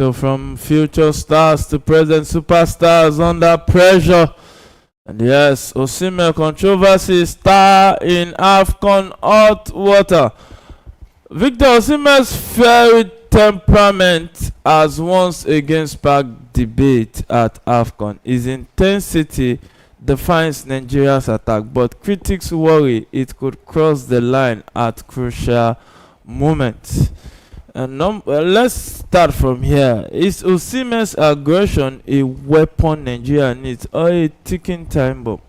So from future stars to present superstars under pressure. And yes, Osimhen controversy star in AFCON hot water. Victor Osimhen's fiery temperament has once again sparked debate at AFCON. His intensity defines Nigeria's attack, but critics worry it could cross the line at crucial moments. And let's start from here. Is Osimhen's aggression a weapon Nigeria needs or a ticking time bomb?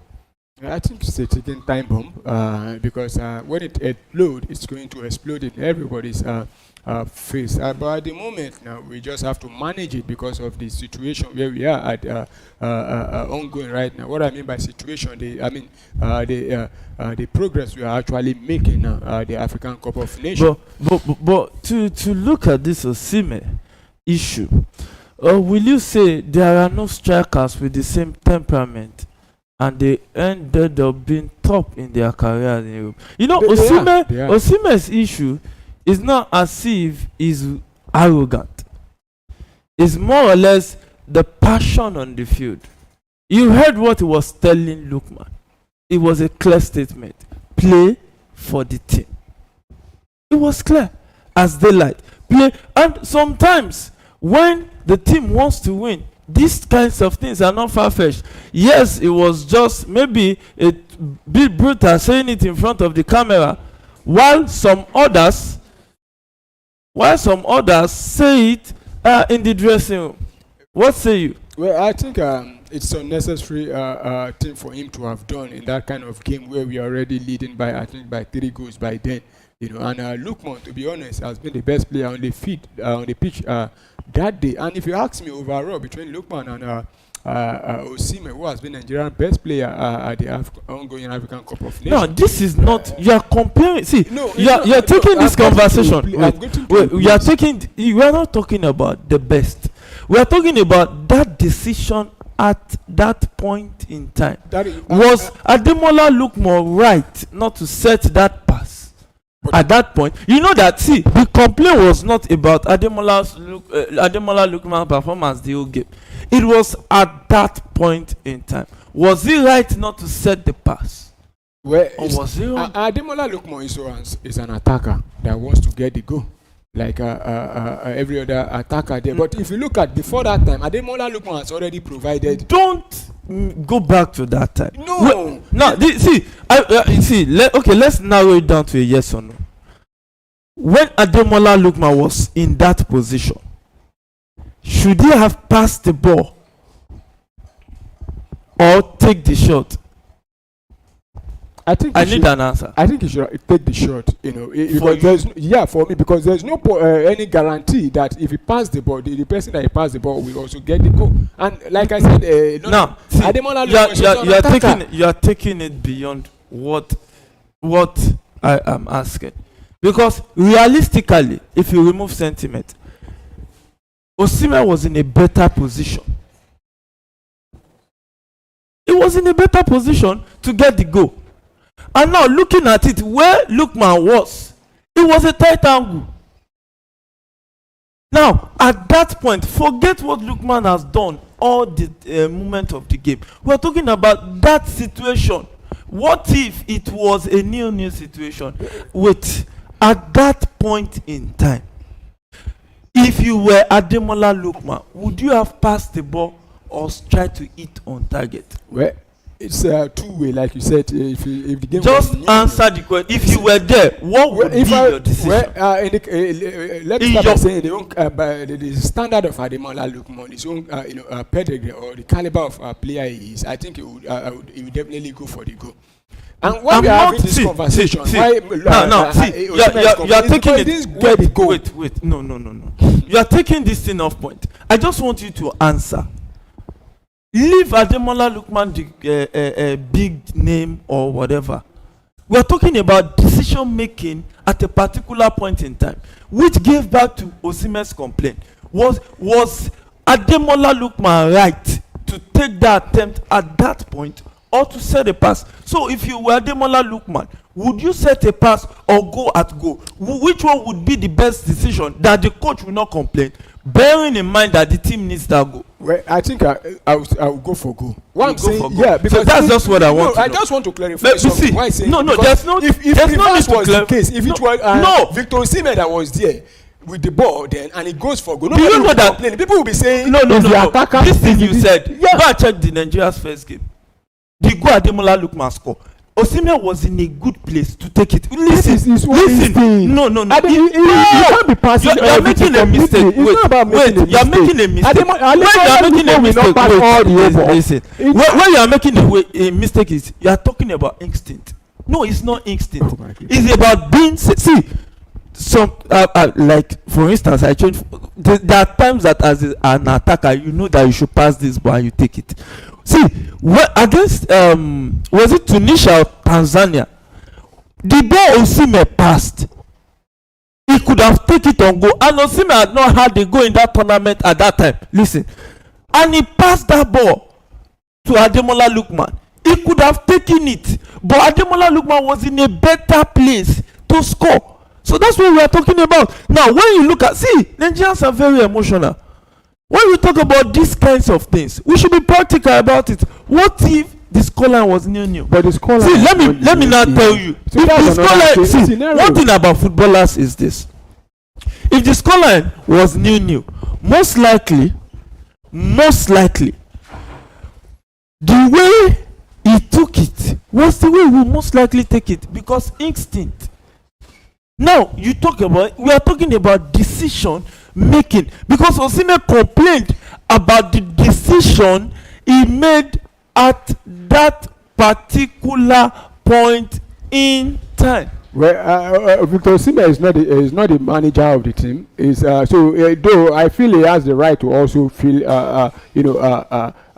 I think it's a ticking time bomb because when it explodes, it's going to explode in everybody's face. But at the moment now, we just have to manage it because of the situation where we are at ongoing right now. What I mean by situation, the progress we are actually making now, the African Cup of Nations. But to look at this Osimhen issue, will you say there are no strikers with the same temperament and they ended up being top in their careers in Europe? You know, Osimhen's issue is not as if he's arrogant. It's more or less the passion on the field. You heard what he was telling Lookman. It was a clear statement. Play for the team. It was clear as daylight. Play. And sometimes when the team wants to win, these kinds of things are not far-fetched. Yes, it was just maybe a bit brutal saying it in front of the camera, while some others say it in the dressing room. What say you? Well, I think it's a necessary thing for him to have done in that kind of game where we are already leading by 3 goals by then. You know, and Lookman, to be honest, has been the best player on the pitch that day. And if you ask me overall between Lookman and Osimhen, who has been Nigerian best player at the ongoing African Cup of Nations. No, this is not. You are comparing. See, no, you are taking this conversation. We are not talking about the best. We are talking about that decision at that point in time. Was Ademola Lookman right not to set that pass at that point? You know that. See, the complaint was not about Ademola Lookman performance the whole game. It was at that point in time. Was he right not to set the pass? Well, or was he wrong? Ademola Lookman is an attacker that wants to get the goal, like every other attacker there. But if you look at before that time, Ademola Lookman has already provided. Don't go back to that time. No. Let's narrow it down to a yes or no. When Ademola Lookman was in that position, should he have passed the ball or take the shot? I need an answer. I think he should take the shot. You know, for me, because there's no any guarantee that if he passes the ball, the person that he passed the ball will also get the goal. And like I said, you are taking it beyond what I am asking, because realistically, if you remove sentiment, Osimhen was in a better position. He was in a better position to get the goal. And now looking at it, where Lookman was, it was a tight angle. Now, at that point, forget what Lookman has done all the moment of the game. We're talking about that situation. What if it was a nil-nil situation? Wait, at that point in time, if you were Ademola Lookman, would you have passed the ball or tried to hit on target? Well, it's two-way, like you said. If the game just answer the question. If you were there, what would be your decision? Let me start by saying the standard of Ademola Lookman, his own pedigree or the caliber of player he is, I think he would definitely go for the goal. And why we are having this conversation? You are taking it. Wait. No. You are taking this thing off point. I just want you to answer. Leave Ademola Lookman the big name or whatever. We are talking about decision making at a particular point in time, which gave back to Osimhen's complaint. Was Ademola Lookman right to take that attempt at that point, or to set a pass? So if you were Ademola Lookman, would you set a pass or go at goal? Which one would be the best decision that the coach will not complain, bearing in mind that the team needs that goal? Well, I think I will go for goal. What I'm saying, yeah, because so that's just what I want. No, I just want to clarify something. Why saying no, there's no. If there's no was the case, if it was Victor Osimhen that was there with the ball, then and it goes for goal. Do you know that people will be saying, no. This thing you said. Yeah. Go and check the Nigeria's first game. The goal Ademola Lookman score. Osimhen was in a good place to take it. Listen. No. You can't be passing. You're making a mistake. Wait. You're making a mistake. Listen. When you're making a mistake, is you are talking about instinct. No, it's not instinct. It's about being. See, some like for instance, I change. There are times that as an attacker, you know that you should pass this ball and you take it. See, against was it Tunisia or Tanzania? The ball Osimhen passed. He could have taken it on goal, and Osimhen had not had a goal in that tournament at that time. Listen, and he passed that ball to Ademola Lookman. He could have taken it, but Ademola Lookman was in a better place to score. So that's what we are talking about. Now, when you look at, see, Nigerians are very emotional. When we talk about these kinds of things, we should be practical about it. What if the scoreline was new? But the scoreline. See, let me now tell you. So if the scoreline, see, one thing about footballers is this: if the scoreline was new, most likely, the way he took it was the way we most likely take it, because instinct. Now we are talking about decision making, because Osimhen complained about the decision he made at that particular point in time. Well, Victor Osimhen is not the manager of the team. Though I feel he has the right to also feel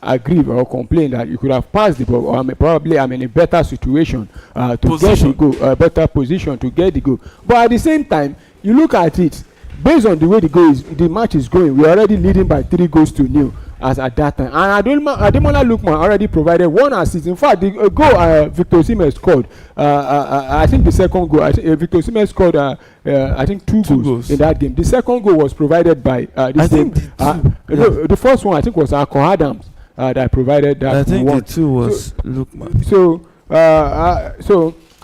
agree or complain that you could have passed the ball, or probably I'm in a better situation to get the goal, a better position to get the goal. But at the same time, you look at it based on the way the match is going. We're already leading by 3-0 as at that time, and Ademola Lookman already provided one assist. In fact, the goal Victor Osimhen scored, I think the second goal, Victor Osimhen scored I think two goals in that game. The second goal was provided by the first one I think was Akon Adams. That provided that. I think the two was Lookman. So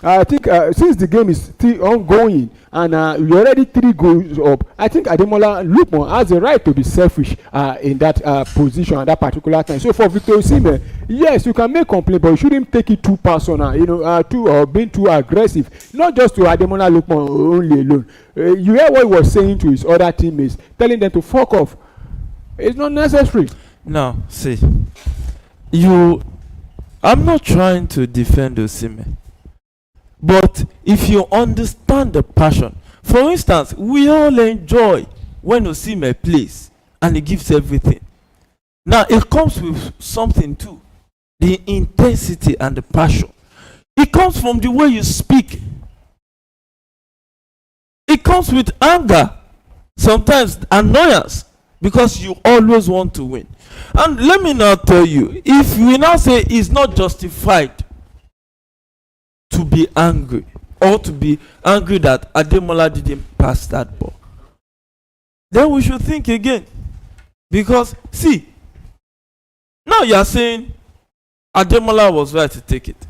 I think since the game is still ongoing and we're already 3 goals up, I think Ademola Lookman has the right to be selfish in that position at that particular time. So for Victor Osimhen, yes, you can make complaint, but you shouldn't take it too personal, being too aggressive. Not just to Ademola Lookman only alone. You hear what he was saying to his other teammates, telling them to fuck off. It's not necessary. Now, see, I'm not trying to defend Osimhen, but if you understand the passion, for instance, we all enjoy when Osimhen plays and he gives everything. Now, it comes with something too, the intensity and the passion. It comes from the way you speak. It comes with anger, sometimes annoyance, because you always want to win. And let me now tell you, if we now say it's not justified to be angry, or to be angry that Ademola didn't pass that ball, then we should think again. Because see, now you are saying Ademola was right to take it,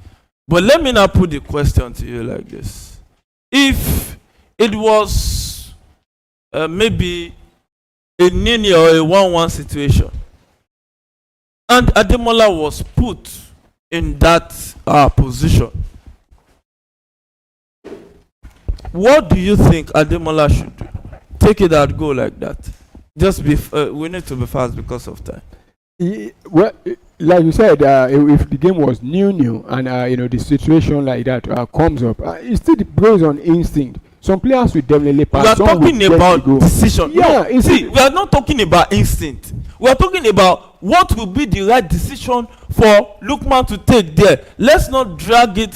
but let me now put the question to you like this: if it was maybe a 0-0 or a 1-1 situation, and Ademola was put in that position, what do you think Ademola should do? Take it out, go like that. Just we need to be fast because of time. Well, like you said, if the game was 0-0 and the situation like that comes up, it still goes on instinct. Some players will definitely pass. We are talking about decision. Yeah, no, see, we are not talking about instinct. We are talking about what will be the right decision for Lookman to take there. Let's not drag it.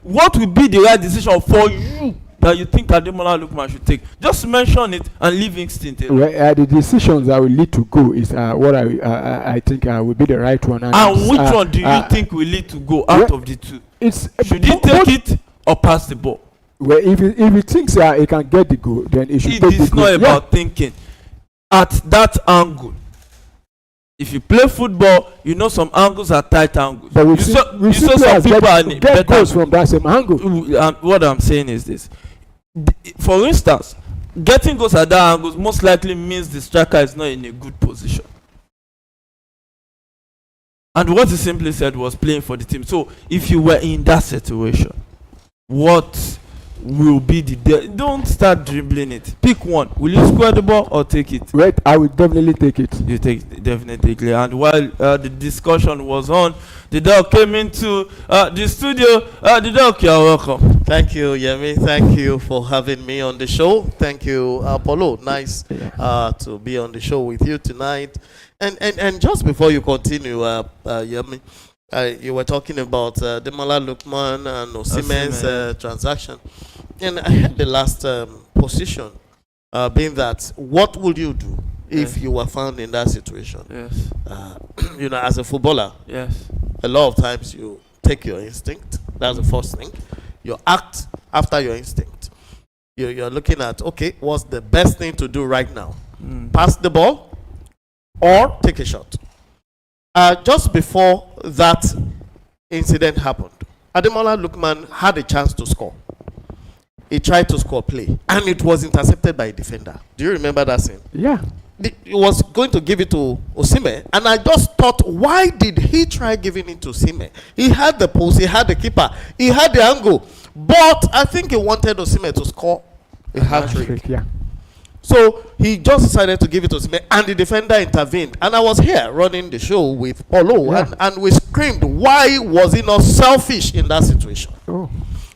What will be the right decision for you that you think Ademola Lookman should take? Just mention it and leave instinct. Well, the decisions that will lead to go is what I think will be the right one. And which one do you think will lead to go out of the two? Should he take it or pass the ball? Well, if he thinks he can get the goal, then he should take the goal. It is not about thinking. at that angle. If you play football, you know some angles are tight angles. But you saw some people are get goals from that same angle. And what I'm saying is this: for instance, getting goals at that angle most likely means the striker is not in a good position. And what he simply said was playing for the team. So if you were in that situation, what will be the don't start dribbling it. Pick one. Will you square the ball or take it? Wait, I will definitely take it. You definitely. And while the discussion was on, the dog came into the studio. The dog, you're welcome. Thank you, Yemi. Thank you for having me on the show. Thank you, Apollo. Nice to be on the show with you tonight. And just before you continue, Yemi, you were talking about Demola Lookman and Osimhen's transaction. And I had the last position being that what would you do if you were found in that situation? Yes. As a footballer, yes, a lot of times you take your instinct. That's the first thing. You act after your instinct. You're looking at, okay, what's the best thing to do right now? Pass the ball or take a shot. Just before that incident happened, Ademola Lookman had a chance to score. He tried to score play, and it was intercepted by a defender. Do you remember that scene? Yeah. He was going to give it to Osimhen, and I just thought, why did he try giving it to Osimhen? He had the post, he had the keeper, he had the angle, but I think he wanted Osimhen to score a hat-trick. Yeah. So he just decided to give it to Osimhen, and the defender intervened. And I was here running the show with Paulo, and we screamed, why was he not selfish in that situation? Oh.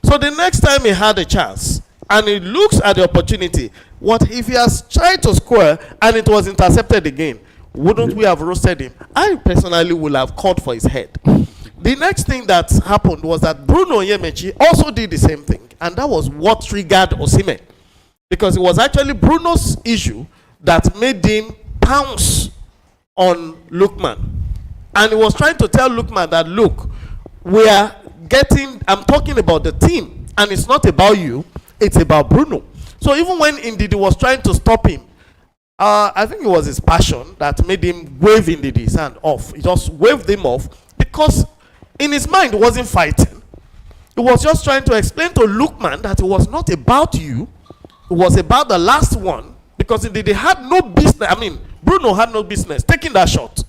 So the next time he had a chance, and he looks at the opportunity, what if he has tried to score and it was intercepted again? Wouldn't we have roasted him? I personally would have called for his head. The next thing that happened was that Bruno Yemechi also did the same thing, and that was what triggered Osimhen. Because it was actually Bruno's issue that made him pounce on Lookman. And he was trying to tell Lookman that, look, I'm talking about the team, and it's not about you, it's about Bruno. So even when Ndidi was trying to stop him, I think it was his passion that made him wave Ndidi's hand off. He just waved him off because in his mind he wasn't fighting. He was just trying to explain to Lookman that it was not about you, it was about the last one, because Ndidi had no business, Bruno had no business taking that shot.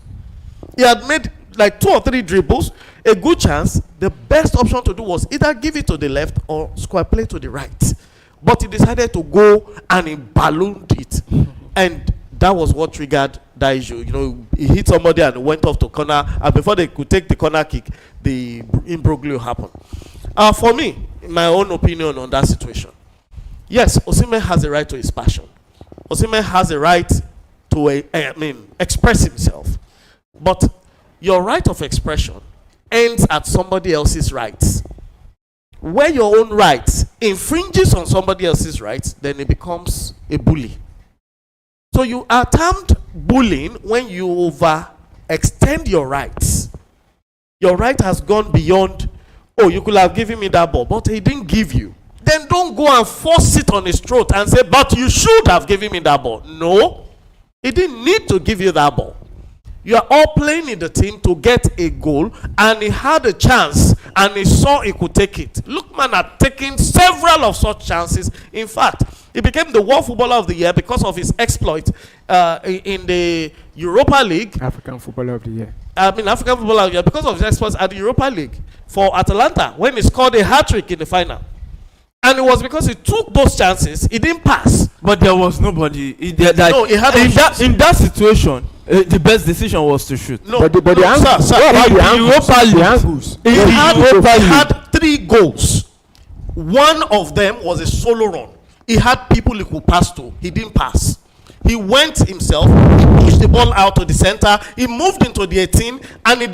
He had made like 2 or 3 dribbles, a good chance. The best option to do was either give it to the left or square play to the right. But he decided to go and he ballooned it. And that was what triggered that issue. He hit somebody and went off to corner. And before they could take the corner kick, the imbroglio happened. For me, in my own opinion on that situation, yes, Osimhen has a right to his passion. Osimhen has a right to express himself. But your right of expression ends at somebody else's rights. Where your own rights infringes on somebody else's rights, then it becomes a bully. So you are termed bullying when you overextend your rights. Your right has gone beyond, you could have given me that ball, but he didn't give you. Then don't go and force it on his throat and say, but you should have given me that ball. No, he didn't need to give you that ball. You are all playing in the team to get a goal, and he had a chance, and he saw he could take it. Lookman had taken several of such chances. In fact, he became the World Footballer of the Year because of his exploit in the Europa League. African Footballer of the Year. African Footballer of the Year because of his exploits at the Europa League for Atalanta when he scored a hat-trick in the final. And it was because he took those chances, he didn't pass. But there was nobody. He had in that situation, the best decision was to shoot. No, but the angles. Sir, what about the angles? He had 3 goals. One of them was a solo run. He had people he could pass to. He didn't pass. He went himself, pushed the ball out to the center. He moved into the 18, and he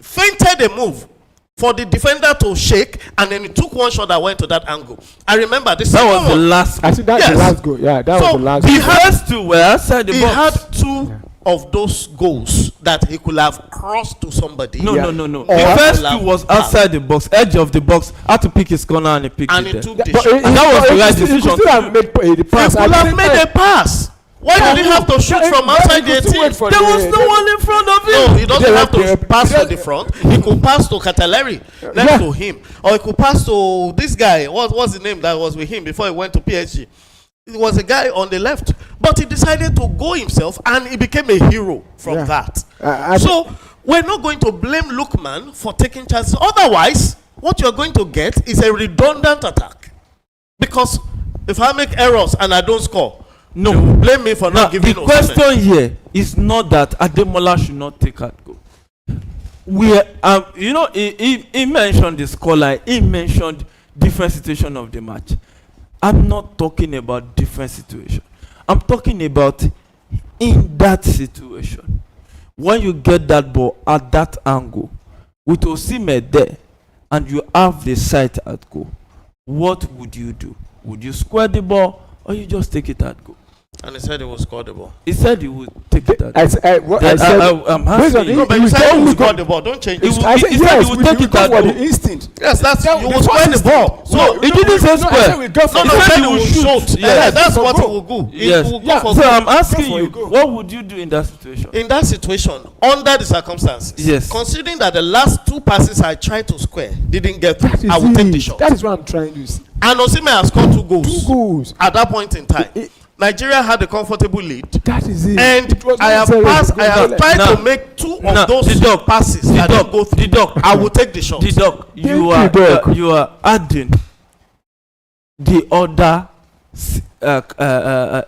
feinted a move for the defender to shake, and then he took one shot that went to that angle. I remember this. That was the last. I think that's the last goal. Yeah, that was the last. The first 2 were outside the box. He had 2 of those goals that he could have crossed to somebody. No. The first 2 was outside the box, edge of the box. Had to pick his corner and he picked it. And he took the shot. shot. And that was the right decision. He could have made the pass. He could have made a pass. Why did he have to shoot from outside the 18? There was no one in front of him. No, he doesn't have to pass to the front. He could pass to Cataleri next to him, or he could pass to this guy. What's the name that was with him before he went to PSG? It was a guy on the left, but he decided to go himself, and he became a hero from that. So we're not going to blame Lookman for taking chances. Otherwise, what you're going to get is a redundant attack. Because if I make errors and I don't score, no, blame me for not giving. The question here is not that Ademola should not take that goal. He mentioned the scoreline. He mentioned different situation of the match. I'm not talking about different situation. I'm talking about in that situation. When you get that ball at that angle, with Osimhen there, and you have the sight at goal, what would you do? Would you square the ball, or you just take it at goal? And he said he would score the ball. He said he would take it at I said, I'm asking you. No, but you said he would score the ball. Don't change it. He said he would take it at goal. Instinct. Yes, that's you will square the ball. So he didn't say square. No, he said he will shoot. Yeah, that's what he will do. Yes. So I'm asking you, what would you do in that situation? In that situation, under the circumstances, yes, considering that the last two passes I tried to square didn't get through, I will take the shot. That is what I'm trying to see. And Osimhen has scored 2 goals. 2 goals. At that point in time. Nigeria had a comfortable lead. That is it. And I have tried to make 2 of those passes that don't go through. I will take the shot. You are adding the other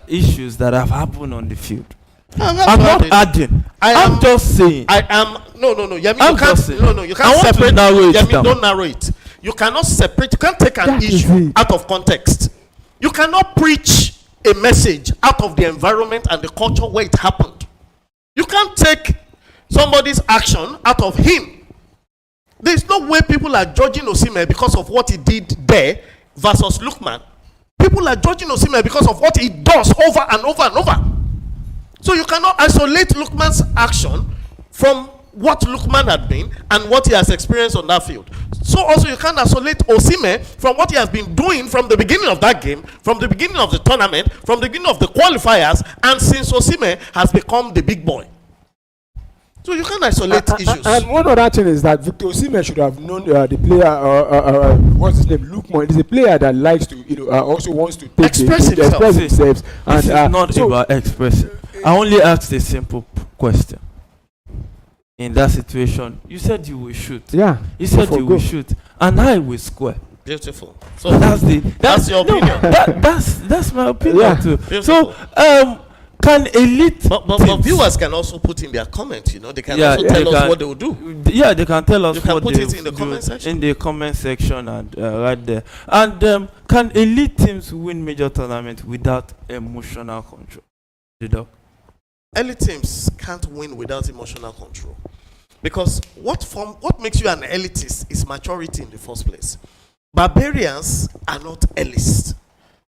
issues that have happened on the field. I'm not adding. I'm just saying. I am no. Yemi, I'm you can't. just saying. No. You can't separate. Yemi, don't narrow it. You cannot separate. You can't take an issue out of context. You cannot preach a message out of the environment and the culture where it happened. You can't take somebody's action out of him. There's no way people are judging Osimhen because of what he did there versus Lookman. People are judging Osimhen because of what he does over and over and over. So you cannot isolate Lookman's action from what Lookman had been and what he has experienced on that field. So also you can't isolate Osimhen from what he has been doing from the beginning of that game, from the beginning of the tournament, from the beginning of the qualifiers, and since Osimhen has become the big boy. So you can't isolate issues. And one other thing is that Victor Osimhen should have known the player. What's his name? Lookman is a player that likes to, also wants to take express himself. This is not about expressing. I only asked a simple question. In that situation, you said you will shoot. Yeah. You said you will shoot, and I will square. Beautiful. So that's your opinion. That's my opinion too. Beautiful. So can elite but viewers can also put in their comments. They can also tell us what they will do. Yeah, they can tell us what put they it in the comment section. In the comment section and right there. And can elite teams win major tournaments without emotional control? Elite teams can't win without emotional control, because what makes you an elitist is maturity in the first place. Barbarians are not elites.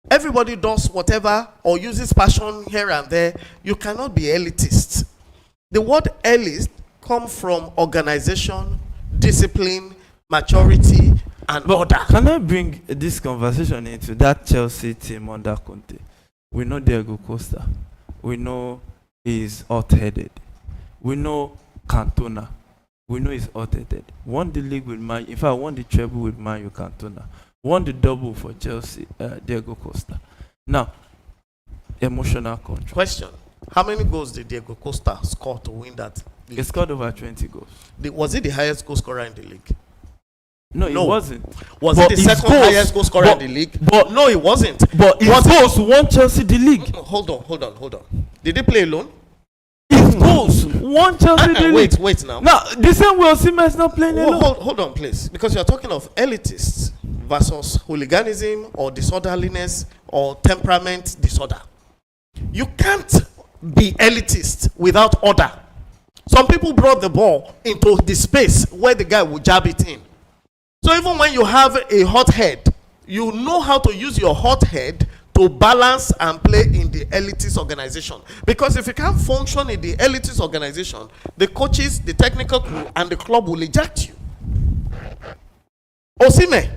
Everybody does whatever or uses passion here and there. You cannot be elitist. The word elite comes from organization, discipline, maturity, and order. Can I bring this conversation into that Chelsea team under Conte? We know Diego Costa. We know he's hot-headed. We know Cantona. We know he's hot-headed. Won the league with Man. In fact, won the treble with Man U, Cantona. Won the double for Chelsea, Diego Costa. Now, emotional control. Question: how many goals did Diego Costa score to win that league? He scored over 20 goals. Was he the highest goal scorer in the league? No, it wasn't. Was it the second highest goal scorer in the league? No, it wasn't. But his goals won Chelsea the league. Hold on. Did he play alone? His goals won Chelsea the league. Wait now. Now, the same way Osimhen is not playing alone. Hold on, please. Because you're talking of elitists versus hooliganism or disorderliness or temperament disorder. You can't be elitist without order. Some people brought the ball into the space where the guy would jab it in. So even when you have a hot head, you know how to use your hot head to balance and play in the elitist organization. Because if you can't function in the elitist organization, the coaches, the technical crew, and the club will eject you. Osimhen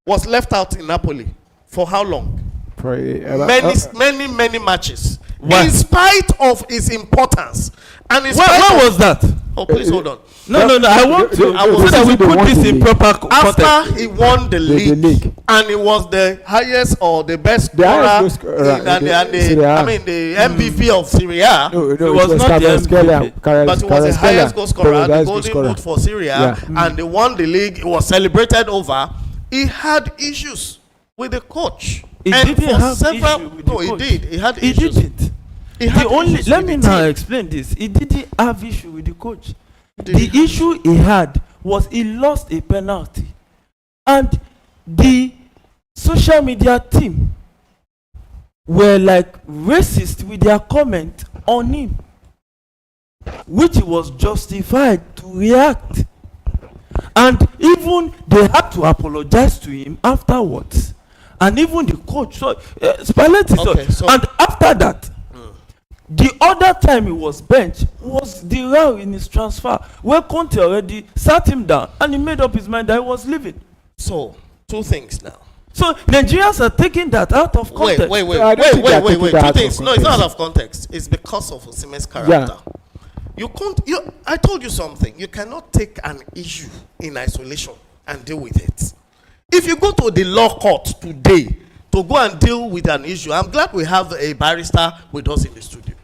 was left out in Napoli for how long? Many Many matches. Why? In spite of its importance. And in When spite was that? Oh, please hold on. No. I want to, I so was- that we they put want this the in league. proper context. After he won the league, league. and it was the highest or the best The highest scorer goal scorer and in Serie A. I mean the MVP of Serie A. No, It was not the MVP. But it was the highest goal scorer, the golden boot for Syria, and they won the league. It was celebrated over. He had issues with the coach. He And didn't for have several, issue with the no, he coach. did. He had He issues. didn't. He had The only, issues let with me the now team. explain this. He didn't have issue with the coach. Did The he? issue he had was he lost a penalty, and the social media team were like racist with their comment on him, which he was justified to react. And even they had to apologize to him afterwards. And even the coach, so Spalletti, Okay, so- and after that, the other time he was benched was the row in his transfer, where Conte already sat him down and he made up his mind that he was leaving. So, two things now. So Nigerians are taking that out of context. Wait. So I don't think they are taking that Two out of things. No, it's not context. out of context. It's because of Osimhen's character. You can't. I told you something. You cannot take an issue in isolation and deal with it. If you go to the law court today to go and deal with an issue, I'm glad we have a barrister with us in the studio.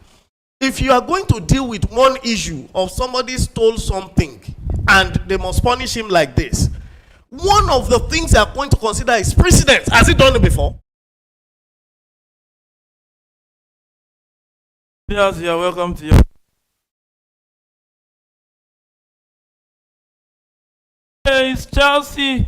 If you are going to deal with one issue of somebody stole something and they must punish him like this, one of the things they are going to consider is precedent. Has he done it before? Yes, you are welcome to your. It's Chelsea.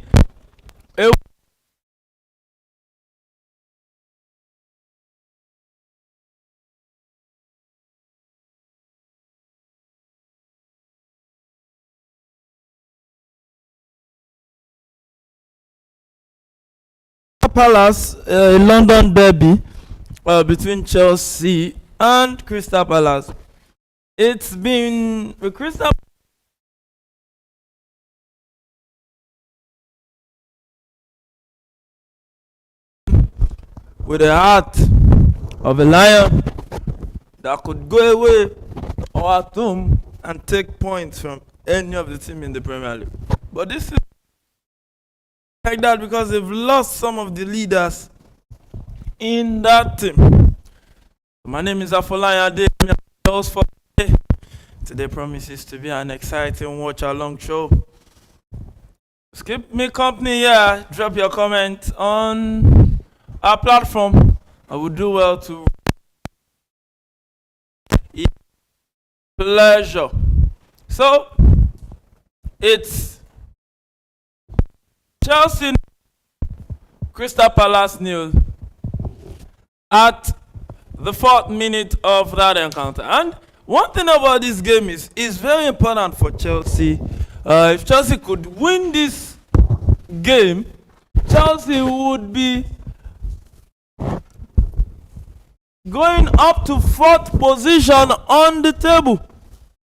Palace, a London derby between Chelsea and Crystal Palace. It's been Crystal with the heart of a lion that could go away or at home and take points from any of the team in the Premier League. But this is like that because they've lost some of the leaders in that team. My name is Afolaya Ade. I'm your host for today. Today promises to be an exciting watch-along show. Just keep me company here. Drop your comment on our platform. I would do well to pleasure. So it's Chelsea Crystal Palace nil at the 4th minute of that encounter. And one thing about this game is it's very important for Chelsea. If Chelsea could win this game, Chelsea would be going up to 4th position on the table.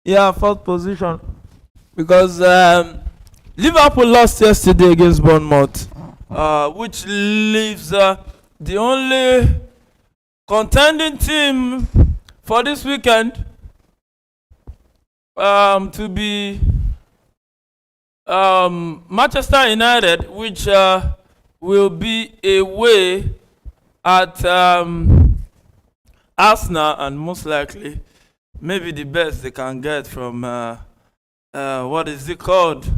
Yeah, 4th position. Because Liverpool lost yesterday against Bournemouth, which leaves the only contending team for this weekend to be Manchester United, which will be away at Arsenal, and most likely maybe the best they can get from what is it called?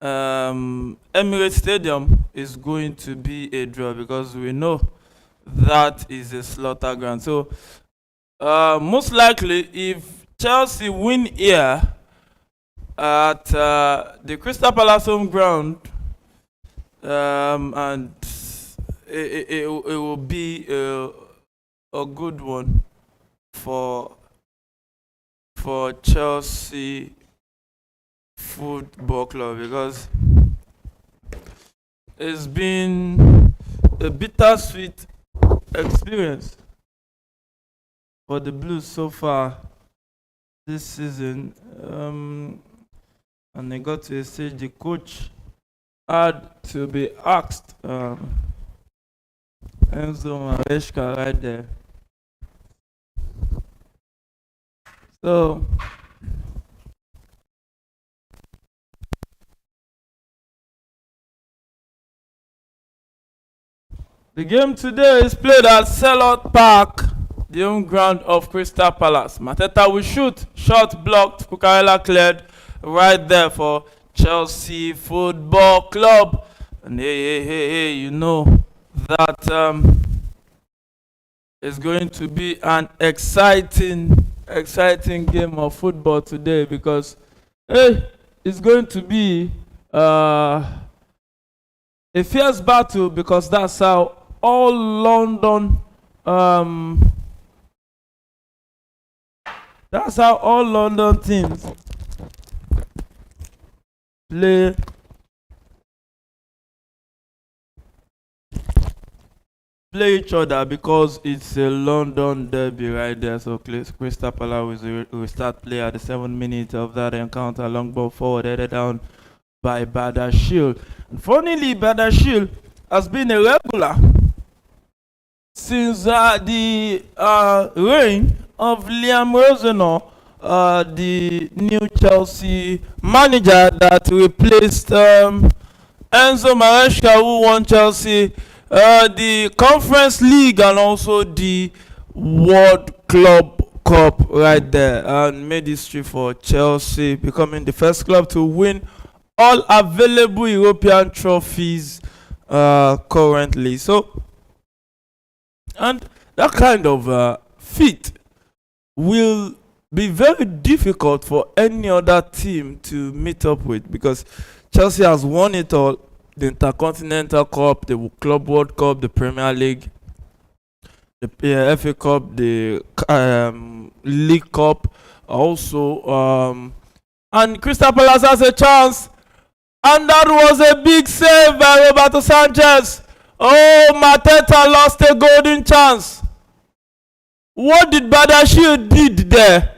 Emirates Stadium is going to be a draw because we know that is a slaughter ground. So most likely if Chelsea win here at the Crystal Palace home ground, and it will be a good one for Chelsea Football Club, because it's been a bittersweet experience for the Blues so far this season, and they got to a stage the coach had to be asked, Enzo Maresca right there, So the game today is played at Selhurst Park, the home ground of Crystal Palace. Mateta will shoot, shot blocked, Cucurella cleared right there for Chelsea Football Club. And hey, you know that it's going to be an exciting game of football today, because it's going to be a fierce battle, because that's how all London teams play each other, because it's a London derby right there. So Crystal Palace will start play at the 7th minute of that encounter. Long ball forward, headed down by Badashil. And funnily, Badashil has been a regular since the reign of Liam Rosenau, the new Chelsea manager that replaced Enzo Maresca, who won Chelsea the Conference League and also the World Club Cup right there, and made history for Chelsea, becoming the first club to win all available European trophies currently. So, and that kind of feat will be very difficult for any other team to meet up with, because Chelsea has won it all: the Intercontinental Cup, the Club World Cup, the Premier League, the FA Cup, the League Cup also, and Crystal Palace has a chance, and that was a big save by Roberto Sanchez. Oh, Mateta lost a golden chance. What did Badashir did there?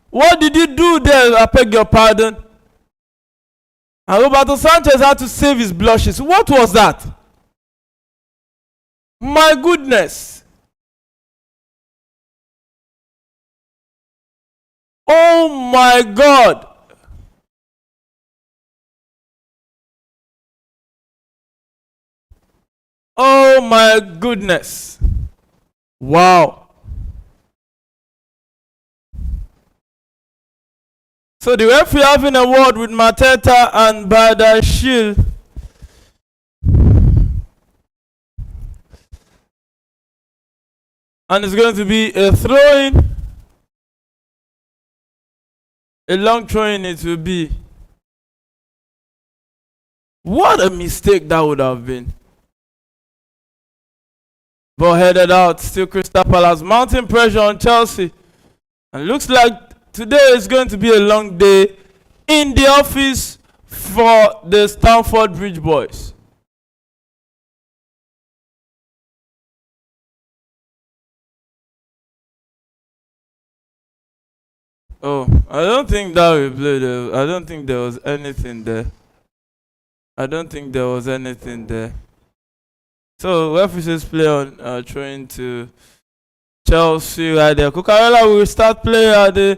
What did he do there? I beg your pardon. And Roberto Sanchez had to save his blushes. What was that? My goodness. Oh my God. Oh my goodness. Wow. So the referee having a word with Mateta and Badashil. And it's going to be a throw-in. A long throw-in it will be. What a mistake that would have been. Ball headed out. Still Crystal Palace mounting pressure on Chelsea. And looks like today is going to be a long day in the office for the Stamford Bridge boys. Oh, I don't think that we played. I don't think there was anything there. So referees play on trying to Chelsea right there. Cucurella will start play at the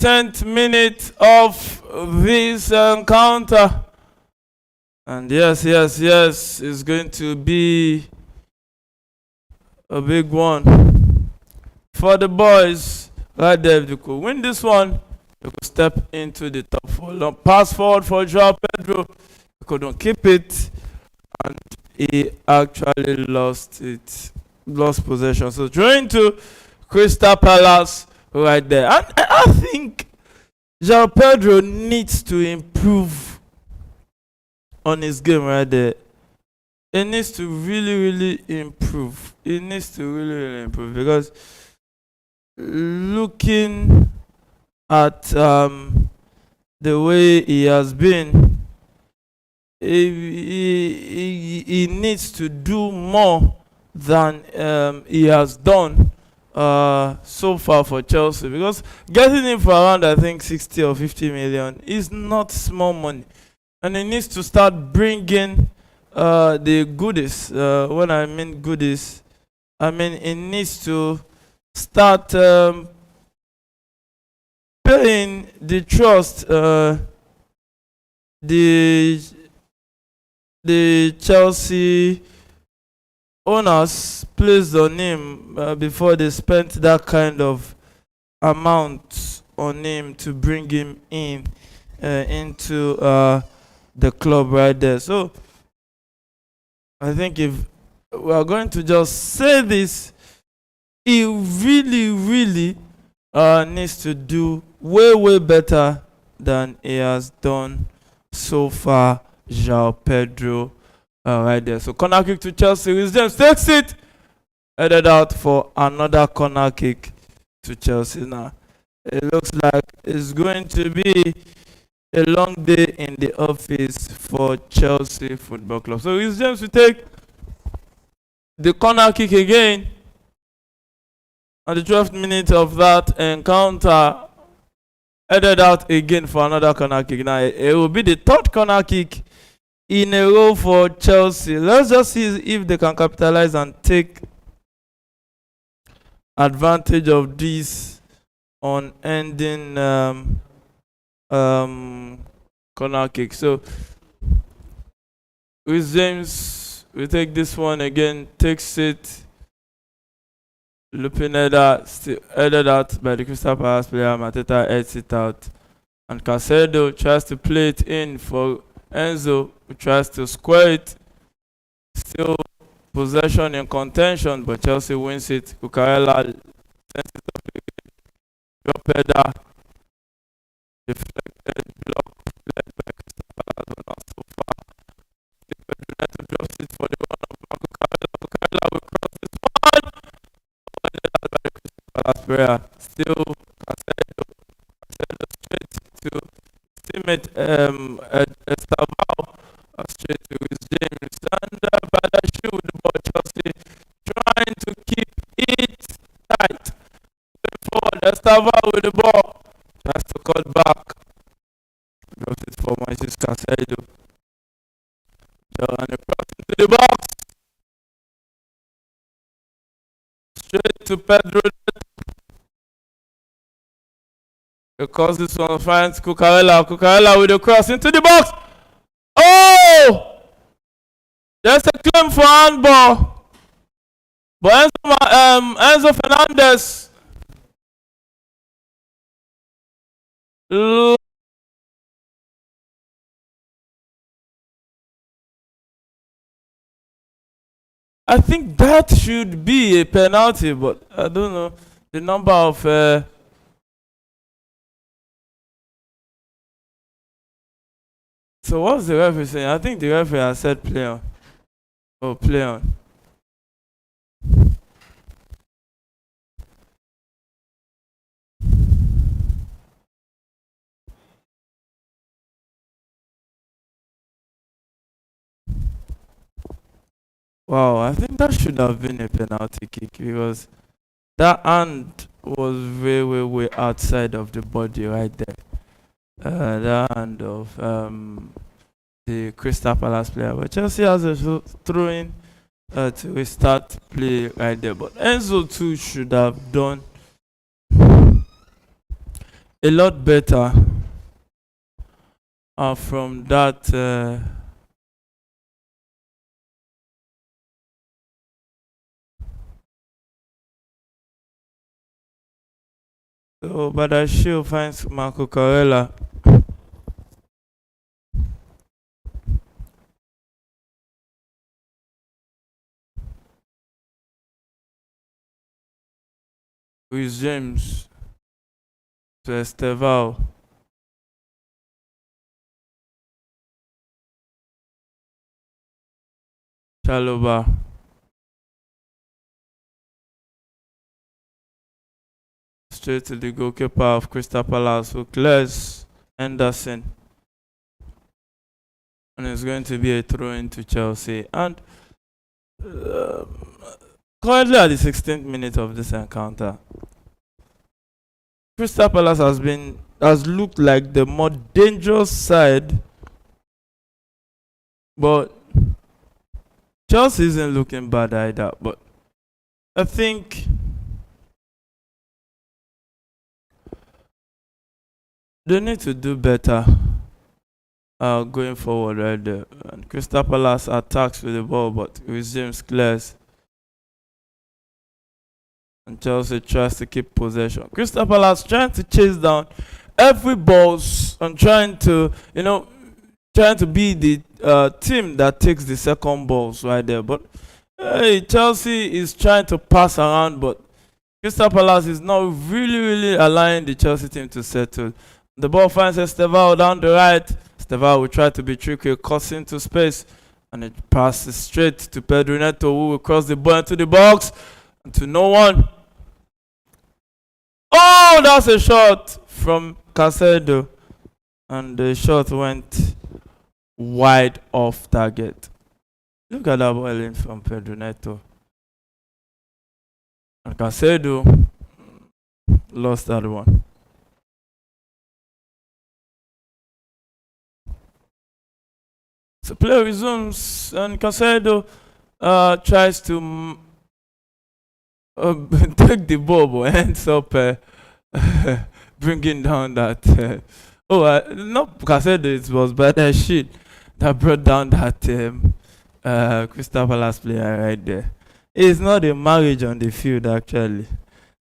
10th minute of this encounter. And yes, it's going to be a big one for the boys right there. If you could win this one, you could step into the top 4. Long pass forward for Joao Pedro. You couldn't keep it, and he actually lost possession. So trying to Crystal Palace right there. And I think Joao Pedro needs to improve on his game right there. He needs to really improve. Because looking at the way he has been, he needs to do more than he has done so far for Chelsea, because getting him for around, I think, 60 or 50 million is not small money, and he needs to start bringing the goodies. When I mean goodies, I mean he needs to start saying the trust the Chelsea owners placed on him before they spent that kind of amount on him to bring him in into the club right there. So I think if we are going to just say this, he really needs to do way better than he has done so far. João Pedro right there. So corner kick to Chelsea. Reece James takes it, headed out for another corner kick to Chelsea. Now it looks like it's going to be a long day in the office for Chelsea Football Club. So Reece James will take the corner kick again at the 12th minute of that encounter, headed out again for another corner kick. Now it will be the third corner kick in a row for Chelsea. Let's just see if they can capitalize and take advantage of this unending corner kick. So with James, we take this one again, takes it, looping header, still headed out by the Crystal Palace player. Mateta heads it out, and Caicedo tries to play it in for Enzo, who tries to square it. Still possession in contention, but Chelsea wins it. Cucurella sends it up again. Drop header, deflected, block, led by Crystal Palace, but not so far. Pedro Neto drops it for the run of Cucurella. Cucurella will cross this one. By the Crystal Palace player. Still Caicedo straight to teammate Estavao, straight to his James, and Badashi with the ball. Chelsea trying to keep it tight. Going forward, Estavao with the ball, tries to cut back, drops it for Moises Caicedo, and across into the box, straight to Pedro. Because this one finds Cucurella. Cucurella with a cross into the box. Oh! There's a claim for handball. But Enzo Fernandez. I think that should be a penalty, but I don't know the number of so what's the referee saying? I think the referee has said play on. Oh, play on. Wow, I think that should have been a penalty kick because that hand was way outside of the body right there. The hand of the Crystal Palace player, but Chelsea has a throw-in to restart play right there. But Enzo too should have done a lot better from that. So Badashi finds Marco Cucurella. With James to Estevao. Chalobah. Straight to the goalkeeper of Crystal Palace, who clears Henderson. And it's going to be a throw into Chelsea. And currently at the 16th minute of this encounter, Crystal Palace has looked like the more dangerous side, but Chelsea isn't looking bad either. But I think They need to do better going forward right there. And Crystal Palace attacks with the ball, but with James clears. And Chelsea tries to keep possession. Crystal Palace trying to chase down every balls and trying to, trying to be the team that takes the second balls right there. But Chelsea is trying to pass around, but Crystal Palace is not really allowing the Chelsea team to settle. The ball finds Estevao down the right. Estevao will try to be tricky, cuts into space, and it passes straight to Pedro Neto, who will cross the ball into the box, and to no one. Oh, that's a shot from Caicedo, and the shot went wide off target. Look at that ball in from Pedro Neto. And Caicedo lost that one. So play resumes, and Caicedo tries to take the ball, but ends up bringing down that. Not Caicedo, it was Badiashile that brought down that Crystal Palace player right there. It's not a marriage on the field, actually.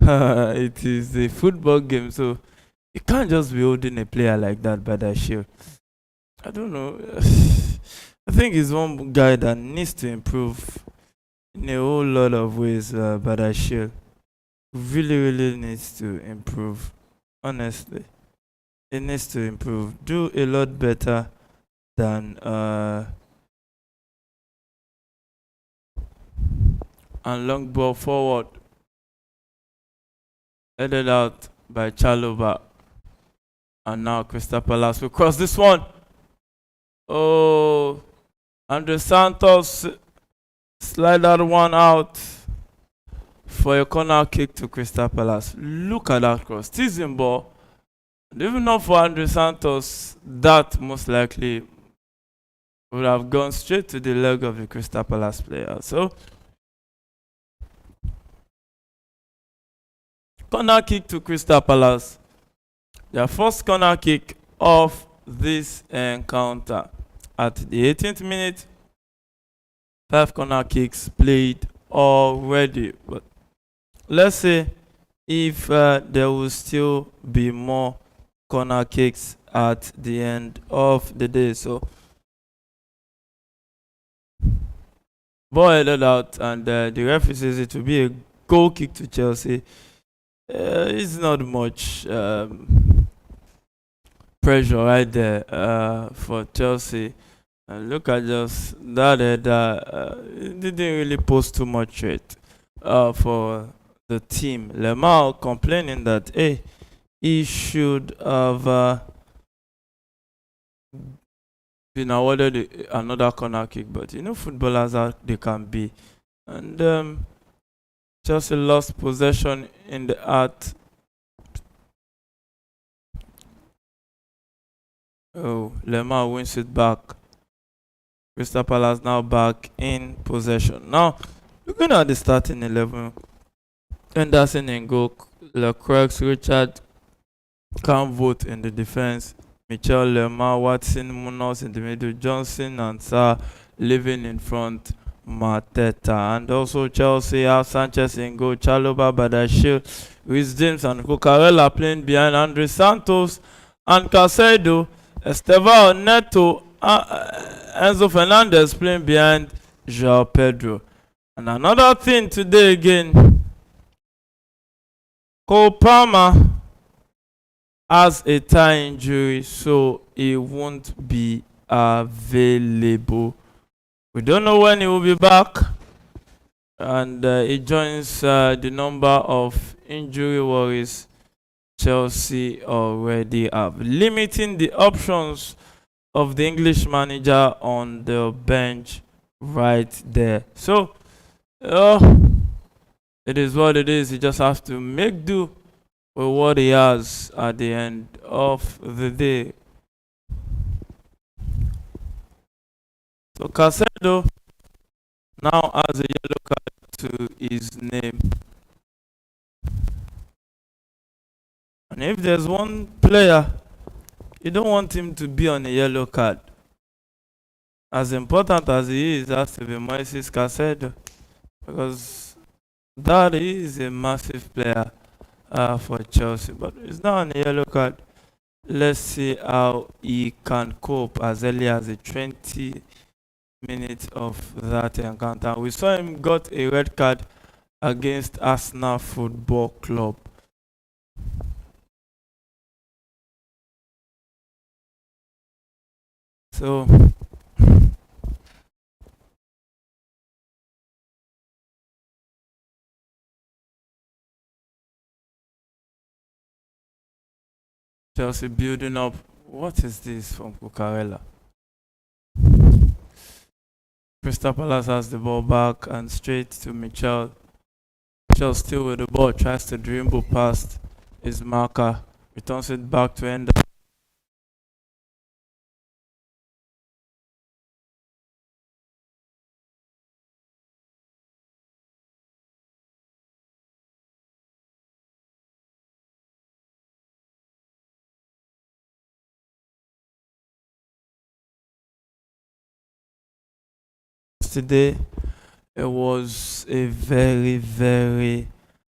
It is a football game, so you can't just be holding a player like that, Badiashile. I don't know. I think he's one guy that needs to improve in a whole lot of ways, Badiashile really needs to improve. Honestly, he needs to improve. Do a lot better than and long ball forward, headed out by Chalobah, and now Crystal Palace will cross this one. Oh, Andre Santos slide that one out for a corner kick to Crystal Palace. Look at that cross. Teasing ball. Even not for Andre Santos, that most likely would have gone straight to the leg of the Crystal Palace player. So, corner kick to Crystal Palace. Their first corner kick of this encounter. At the 18th minute, 5 corner kicks played already. But let's say if there will still be more corner kicks at the end of the day. So ball headed out, and the referee says it will be a goal kick to Chelsea. It's not much pressure right there for Chelsea. And look at just that header. It didn't really pose too much threat for the team. Lemar complaining that he should have been awarded another corner kick, but footballers are they can be, and Chelsea lost possession in the art. Oh, Lemar wins it back. Crystal Palace now back in possession. Now, looking at the starting 11, Henderson in goal, Leclerc, Richard, Camvote in the defense, Michel, Lemar, Watson, Munoz in the middle, Johnson and Sarr living in front, Mateta. And also Chelsea have Sanchez in goal, Chalobah, Badiashile, Reece James and Cucurella playing behind Andre Santos and Caicedo, Estevao, Neto, Enzo Fernandez playing behind João Pedro. And another thing today again, Cole Palmer has a thigh injury, so he won't be available. We don't know when he will be back, and he joins the number of injury worries Chelsea already have, limiting the options of the English manager on the bench right there. So, it is what it is. He just has to make do with what he has at the end of the day. So Caicedo now has a yellow card to his name. And if there's one player you don't want him to be on a yellow card. As important as he is, has to be Moises Caicedo, because that is a massive player for Chelsea. But it's not on a yellow card. Let's see how he can cope as early as the 20 minutes of that encounter. We saw him got a red card against Arsenal Football Club. So Chelsea building up. What is this from Cucurella? Crystal Palace has the ball back and straight to Michel. Michel still with the ball, tries to dribble past his marker, returns it back to Ender. Today, it was a very, very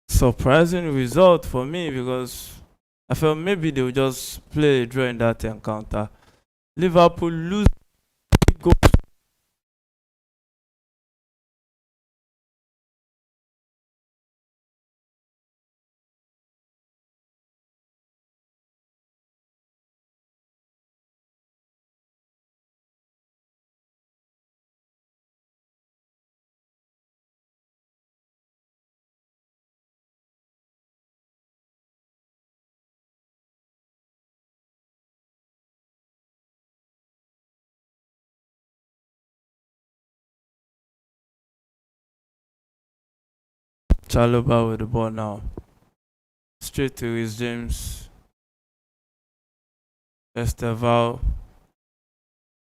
surprising result for me, because I felt maybe they would just play a draw in that encounter. Liverpool lose goals. Chalobah with the ball now. Straight to Reece James. Esteval.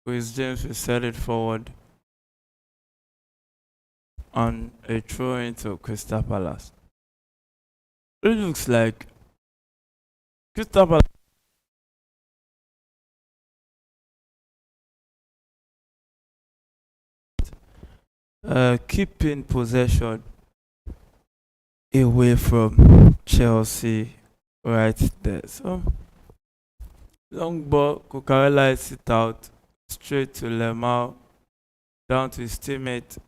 Reece James will set it forward. And a throw into Crystal Palace. It looks like Crystal Palace keeping possession away from Chelsea right there. So long ball, Cucurella is it out straight to Lemar, down to his teammate.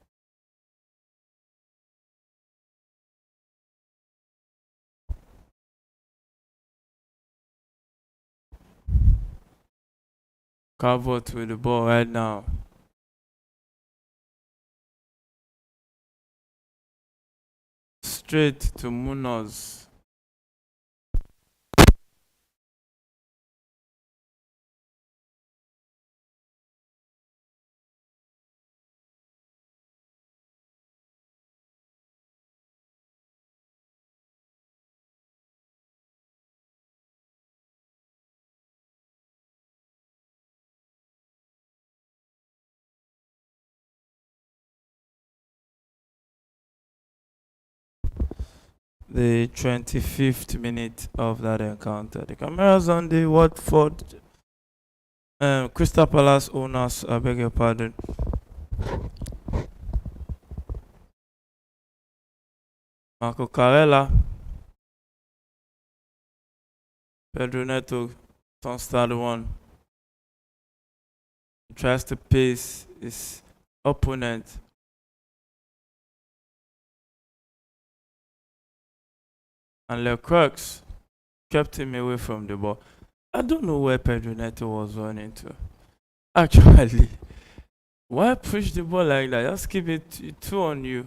Calvert with the ball right now. Straight to Munoz. The 25th minute of that encounter. The cameras on the Watford Crystal Palace owners, I beg your pardon. Marco Carella. Pedro Neto turns that one. He tries to pace his opponent. And Leclerc kept him away from the ball. I don't know where Pedro Neto was running to. Actually, why push the ball like that? Just keep it two on you.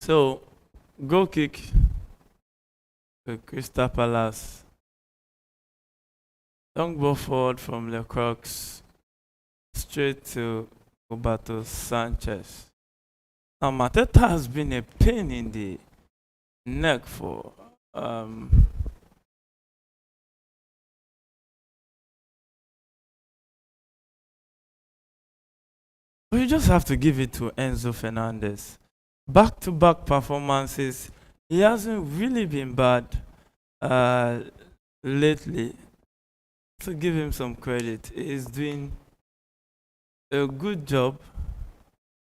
So, goal kick to Crystal Palace. Long ball forward from Leclerc straight to Roberto Sanchez. Now, Mateta has been a pain in the neck for But you just have to give it to Enzo Fernandez. Back-to-back performances. He hasn't really been bad uh, lately. To give him some credit, he's doing a good job.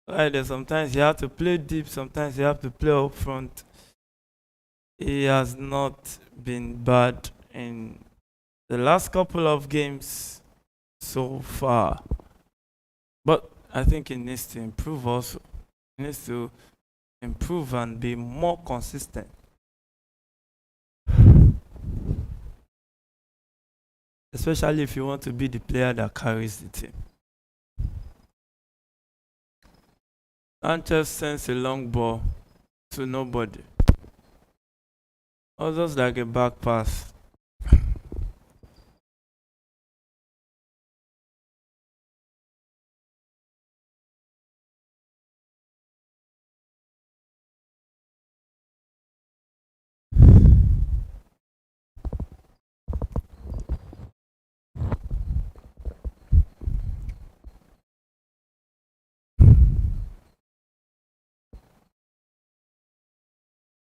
Right, sometimes you have to play deep, sometimes you have to play up front. He has not been bad in the last couple of games so far. But I think he needs to improve also. He needs to improve and be more consistent. Especially if you want to be the player that carries the team. Sanchez sends a long ball to nobody. Or just like a back pass.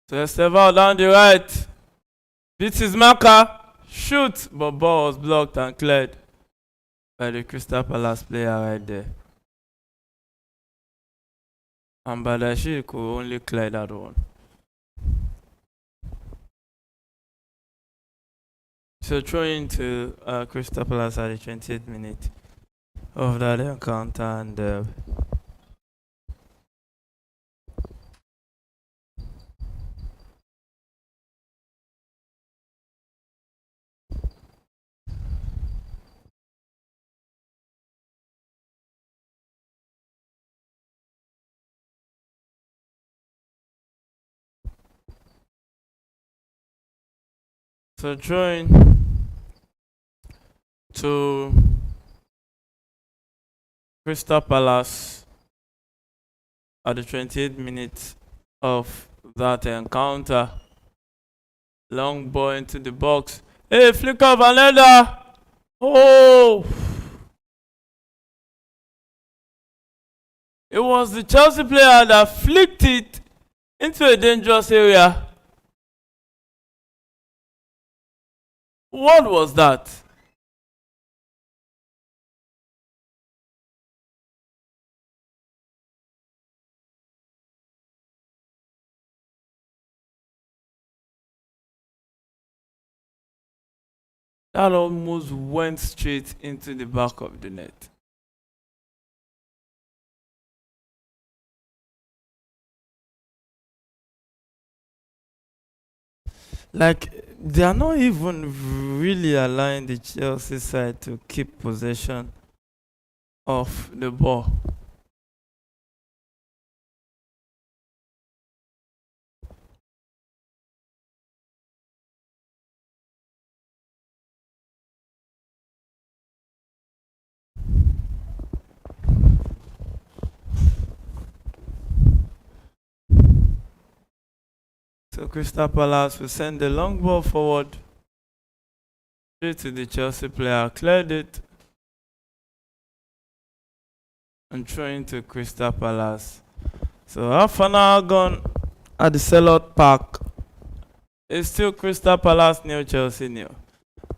So Estevao down the right. Beats his marker. Shoot. But ball was blocked and cleared by the Crystal Palace player right there. And Badashi could only clear that one. So throw into Crystal Palace at the 28th minute of that encounter, and so throwing to Crystal Palace at the 28th minute of that encounter. Long ball into the box. Hey, flick of another. Oh! It was the Chelsea player that flicked it into a dangerous area. What was that? That almost went straight into the back of the net. Like, they are not even really allowing the Chelsea side to keep possession of the ball. So Crystal Palace will send the long ball forward straight to the Chelsea player, cleared it, and throwing to Crystal Palace. So half an hour gone at the Sellout Park. It's still Crystal Palace nil, Chelsea nil.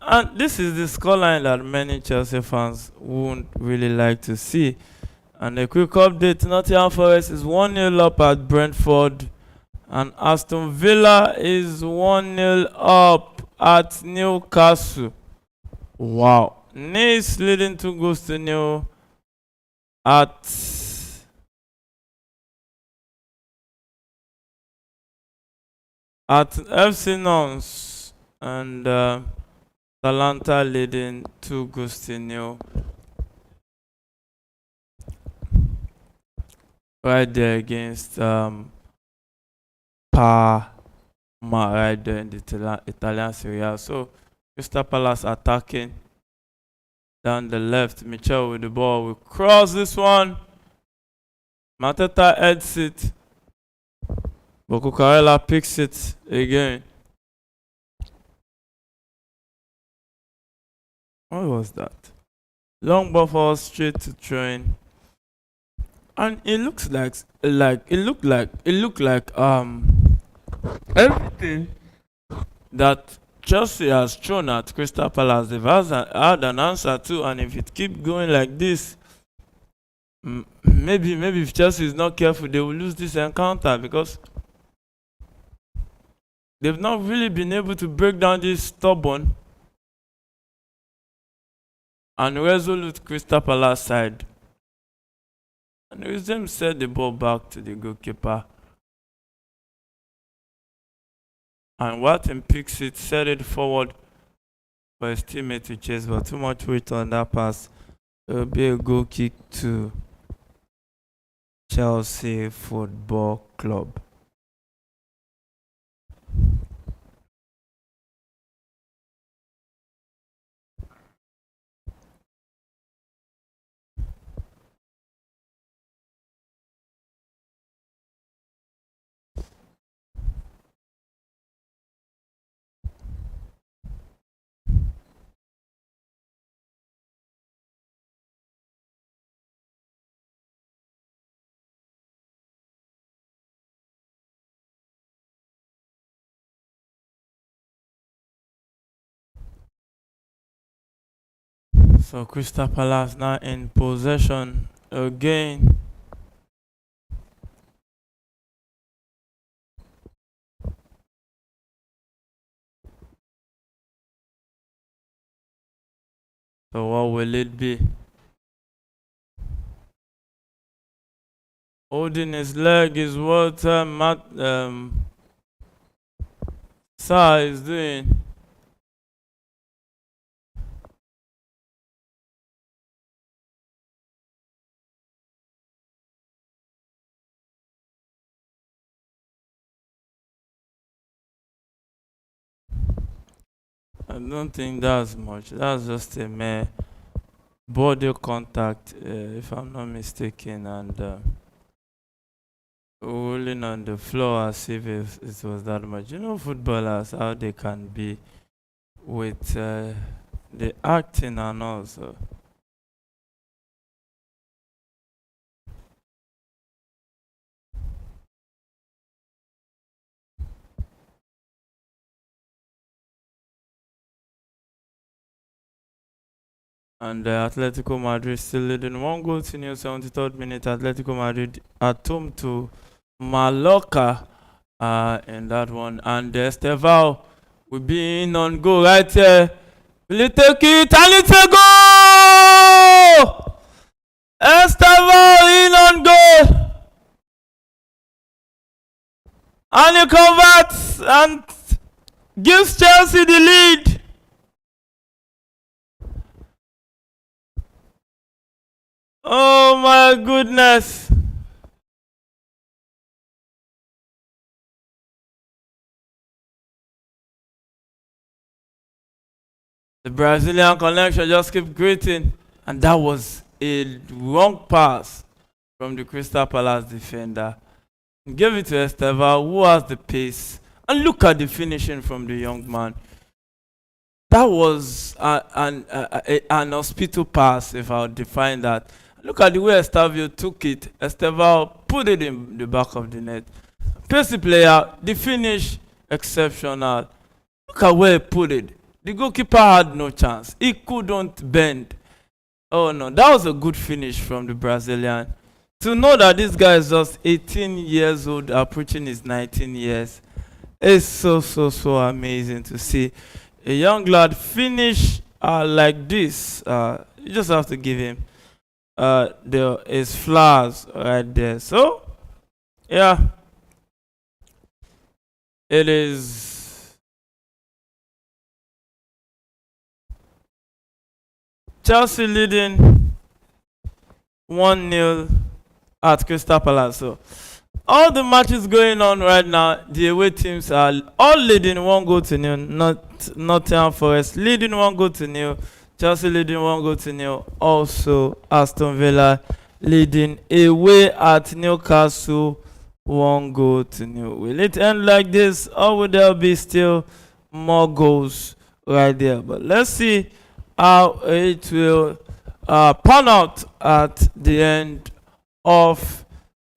And this is the scoreline that many Chelsea fans won't really like to see. And a quick update, Nottingham Forest is 1-0 up at Brentford. And Aston Villa is 1-0 up at Newcastle. Wow. Nice leading 2-0 at FC Nantes, and Atalanta leading 2-0 right there against Parma right there in the Italian Serie A. So Crystal Palace attacking down the left. Michel with the ball. We cross this one. Mateta heads it. But Cucurella picks it again. What was that? Long ball forward straight to train. And it looks like everything that Chelsea has thrown at Crystal Palace, they've had an answer to, and if it keep going like this, maybe if Chelsea is not careful, they will lose this encounter, because they've not really been able to break down this stubborn and resolute Crystal Palace side. And Wisdom set the ball back to the goalkeeper. And Watson picks it, set it forward for his teammate to chase, but too much weight on that pass. It will be a goal kick to Chelsea Football Club. So Crystal Palace now in possession again. So what will it be? Holding his leg is what Sa is doing. I don't think that's much. That's just a mere body contact, if I'm not mistaken, and rolling on the floor as if it was that much. You know, footballers, how they can be with the acting and also. And Atletico Madrid still leading 1-0, 73rd minute. Atletico Madrid at home to Mallorca in that one. And Estevao will be in on goal right here. Will he take it? And it's a goal! Estevao in on goal! And he converts and gives Chelsea the lead. Oh my goodness. The Brazilian connection just kept greeting, and that was a wrong pass from the Crystal Palace defender. He gave it to Esteva, who has the pace. And look at the finishing from the young man. That was an hospital pass, if I would define that. Look at the way Estavio took it. Estevao put it in the back of the net. Pacey player, the finish, exceptional. Look at where he put it. The goalkeeper had no chance. He couldn't bend. Oh no, that was a good finish from the Brazilian. To know that this guy is just 18 years old, approaching his 19 years, it's so amazing to see a young lad finish like this. You just have to give him there is flowers right there. So yeah, it is Chelsea leading 1-0 at Crystal Palace. So all the matches going on right now, the away teams are all leading 1-0. Not Nottingham Forest leading 1-0. Chelsea leading 1-0. Also, Aston Villa leading away at Newcastle 1-0. Will it end like this, or will there be still more goals right there? But let's see how it will pan out at the end of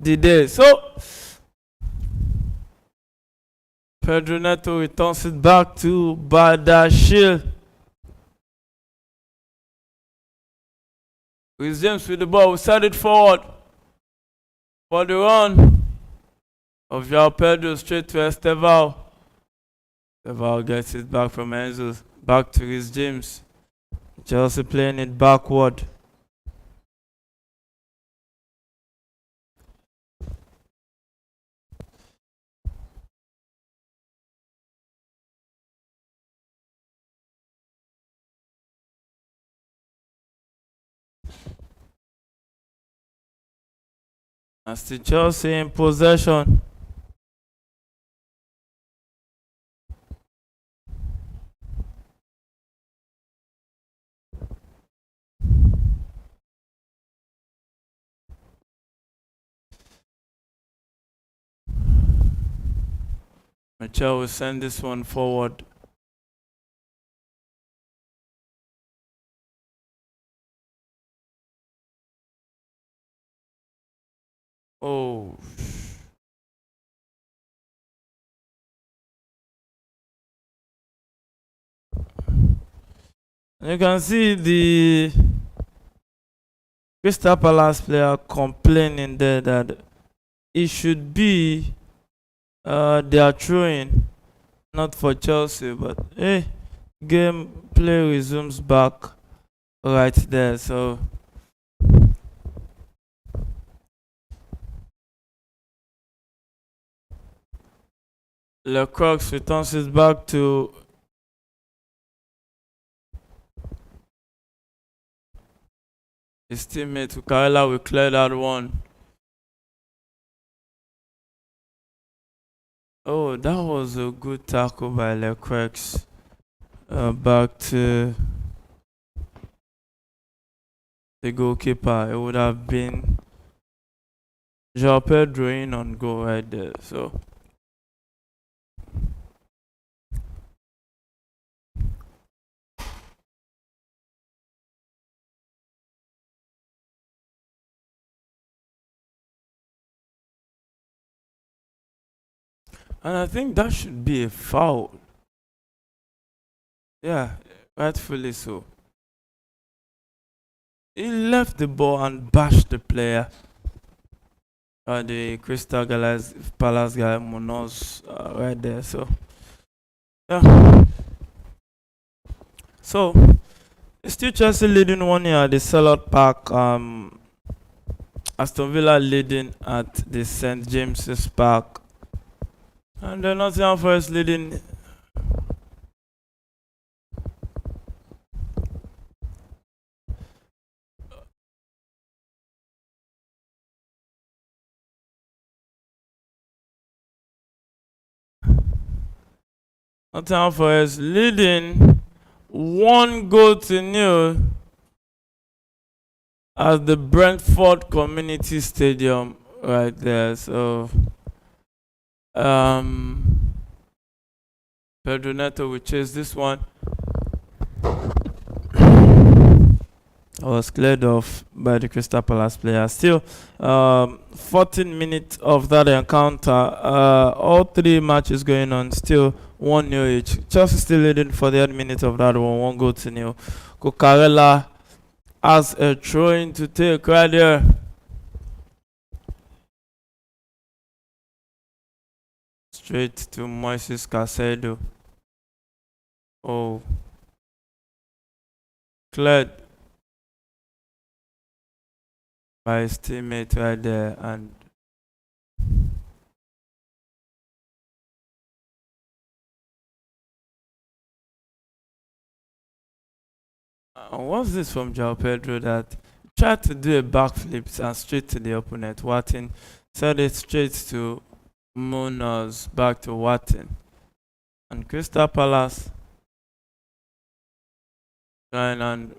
the day. So Pedro Neto returns it back to Badashil. With James with the ball, we set it forward for the run of João Pedro straight to Estevao. Estevao gets it back from Enzo, back to Rhys James. Chelsea playing it backward. And still Chelsea in possession. Michel will send this one forward. Oh. You can see the Crystal Palace player complaining there that it should be their throwing, not for Chelsea, but hey, game play resumes back right there. So Lecroix returns it back to his teammate. Ukarela will clear that one. Oh, that was a good tackle by Lecroix. Back to the goalkeeper. It would have been João Pedro in on goal right there. So and I think that should be a foul. Yeah, rightfully so. He left the ball and bashed the player. The Crystal Palace guy, Munoz, right there. So, yeah. So, it's still Chelsea leading 1-0 at the Selhurst Park. Aston Villa leading at the St James's Park. And the Nottingham Forest leading Nottingham Forest leading 1-0 at the Brentford Community Stadium right there. So Pedro Neto will chase this one. Was cleared off by the Crystal Palace player. Still 14 minutes of that encounter. All three matches going on. Still 1-0 each. Chelsea still leading for the 8 minutes of that one. 1-0. Cucurella has a throw-in to take right there. Straight to Moises Caicedo. Oh. Cleared by his teammate right there, and what's this from João Pedro that tried to do a backflip and straight to the opponent? Wattin set it straight to Munoz, back to Wattin, and Crystal Palace trying, and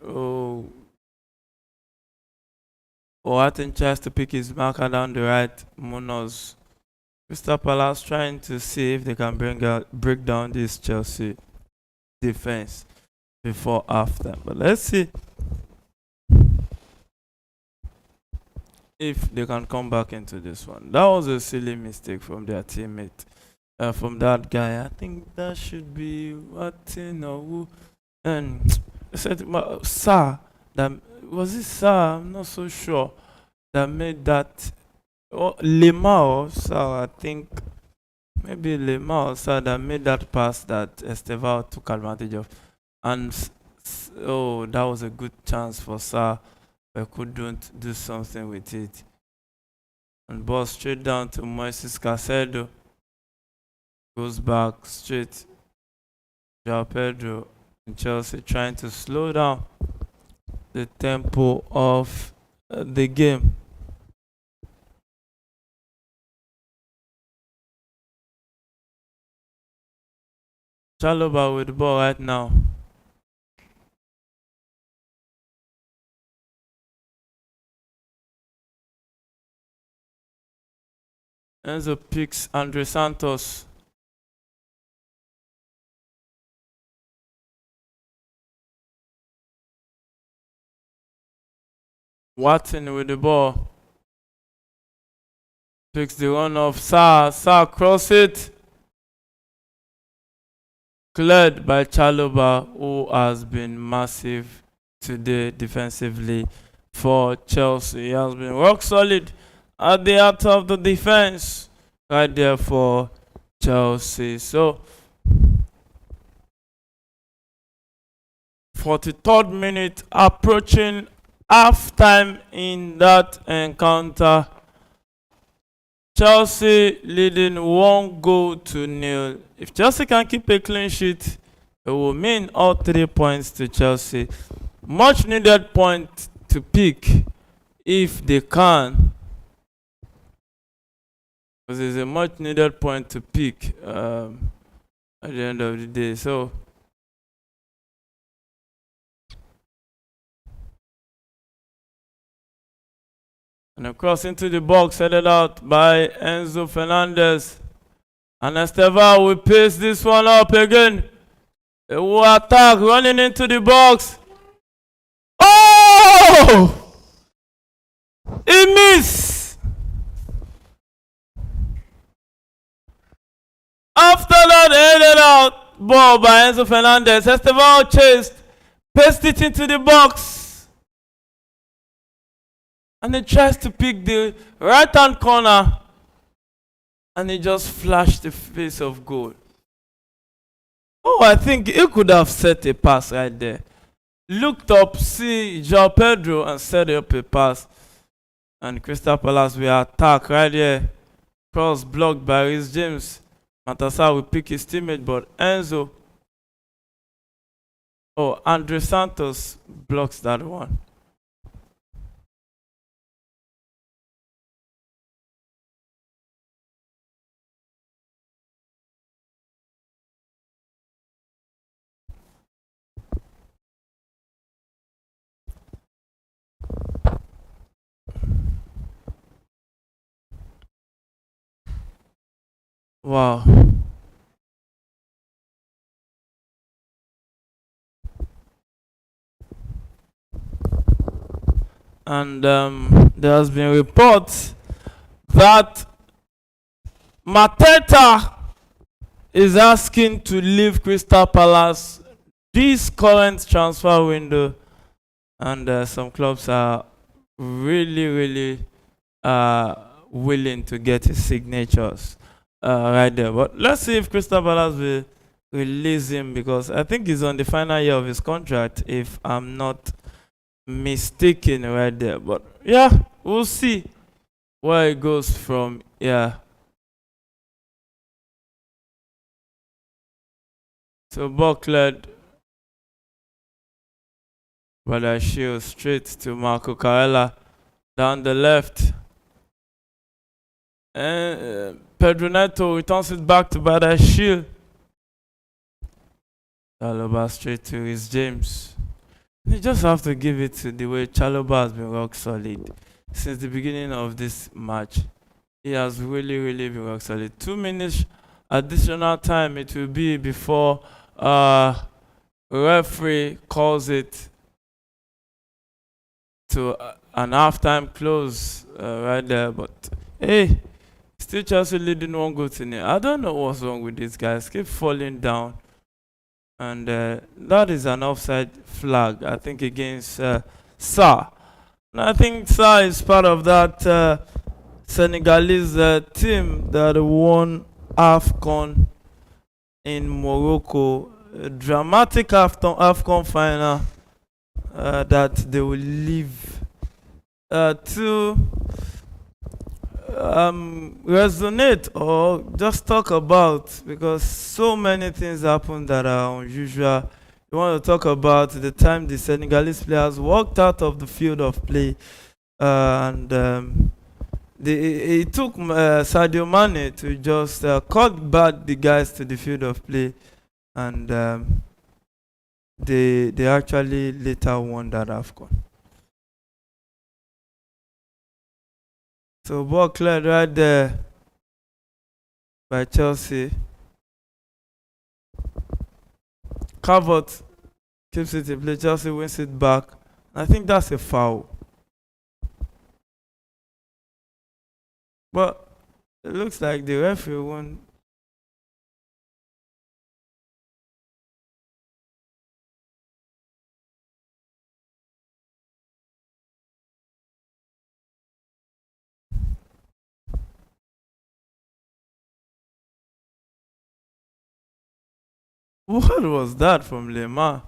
Wattin tries to pick his marker down the right. Munoz. Crystal Palace trying to see if they can break down this Chelsea defense before after. But let's see. if they can come back into this one. That was a silly mistake from their teammate, from that guy. I think that should be Martin or who. And I said, Sir, that was it, Sir? I'm not so sure. That made that. Oh, Lema or Sir, I think maybe Lema or Sir that made that pass that Estevao took advantage of. And oh, that was a good chance for Sir, but couldn't do something with it. And ball straight down to Moises Casedo. Goes back straight. João Pedro and Chelsea trying to slow down the tempo of the game. Chalobah with the ball right now. Enzo picks Andre Santos. Watson with the ball. Picks the run off. Sa cross it. Cleared by Chalobah, who has been massive today defensively for Chelsea. He has been rock solid at the heart of the defense right there for Chelsea. So 43rd minute, approaching half time in that encounter. Chelsea leading 1-0. If Chelsea can keep a clean sheet, it will mean all 3 points to Chelsea. Much needed point to pick if they can. Because it's a much needed point to pick at the end of the day. So and a cross into the box headed out by Enzo Fernandez. And Estevao will pace this one up again. They will attack, running into the box. Oh! He missed! After that headed out ball by Enzo Fernandez, Estevao chased, paced it into the box. And he tries to pick the right hand corner. And he just flashed the face of goal. Oh, I think he could have set a pass right there. Looked up, see João Pedro and set up a pass. And Crystal Palace will attack right here. Cross blocked by Reece James. Matassa will pick his teammate, but Enzo. Oh, Andre Santos blocks that one. Wow. And there has been reports that Mateta is asking to leave Crystal Palace this current transfer window, and some clubs are really willing to get his signatures right there. But let's see if Crystal Palace will release him, because I think he's on the final year of his contract, if I'm not mistaken right there. But yeah, we'll see where it goes from here. So ball cleared by the shield straight to Marco Carella down the left. And Pedro Neto returns it back to Badashil. Chalobah straight to Reece James. You just have to give it to the way Chalobah has been rock solid since the beginning of this match. He has really been rock solid. 2 minutes additional time it will be before referee calls it to and halftime close right there. But hey, still Chelsea leading 1 goal to nil. I don't know what's wrong with these guys. Keep falling down, and that is an offside flag, I think, against Sa. And I think Sa is part of that Senegalese team that won AFCON in Morocco. A dramatic AFCON final that they will leave to resonate or just talk about, because so many things happen that are unusual. You want to talk about the time the Senegalese players walked out of the field of play, and it took Sadio Mane to just cut back the guys to the field of play, and they actually later won that AFCON. So ball cleared right there by Chelsea. Calvert keeps it in play. Chelsea wins it back. I think that's a foul. But it looks like the referee won. What was that from Lemar?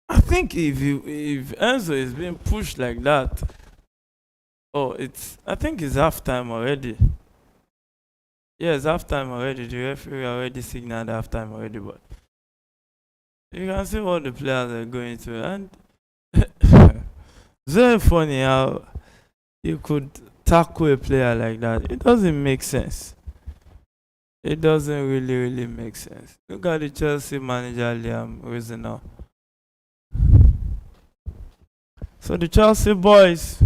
I think if Enzo is being pushed like that, I think it's halftime already. Yeah, it's halftime already. The referee already signaled halftime already, but you can see what the players are going through, and it's very funny how you could tackle a player like that. It doesn't make sense. It doesn't really make sense. Look at the Chelsea manager Liam Reznor. So the Chelsea boys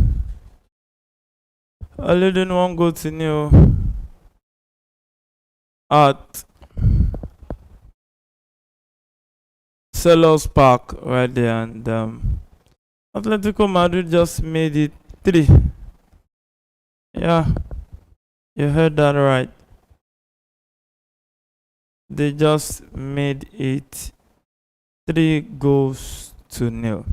are leading 1-0 at Selhurst Park right there, and Atletico Madrid just made it 3. Yeah, you heard that right. They just made it 3-0.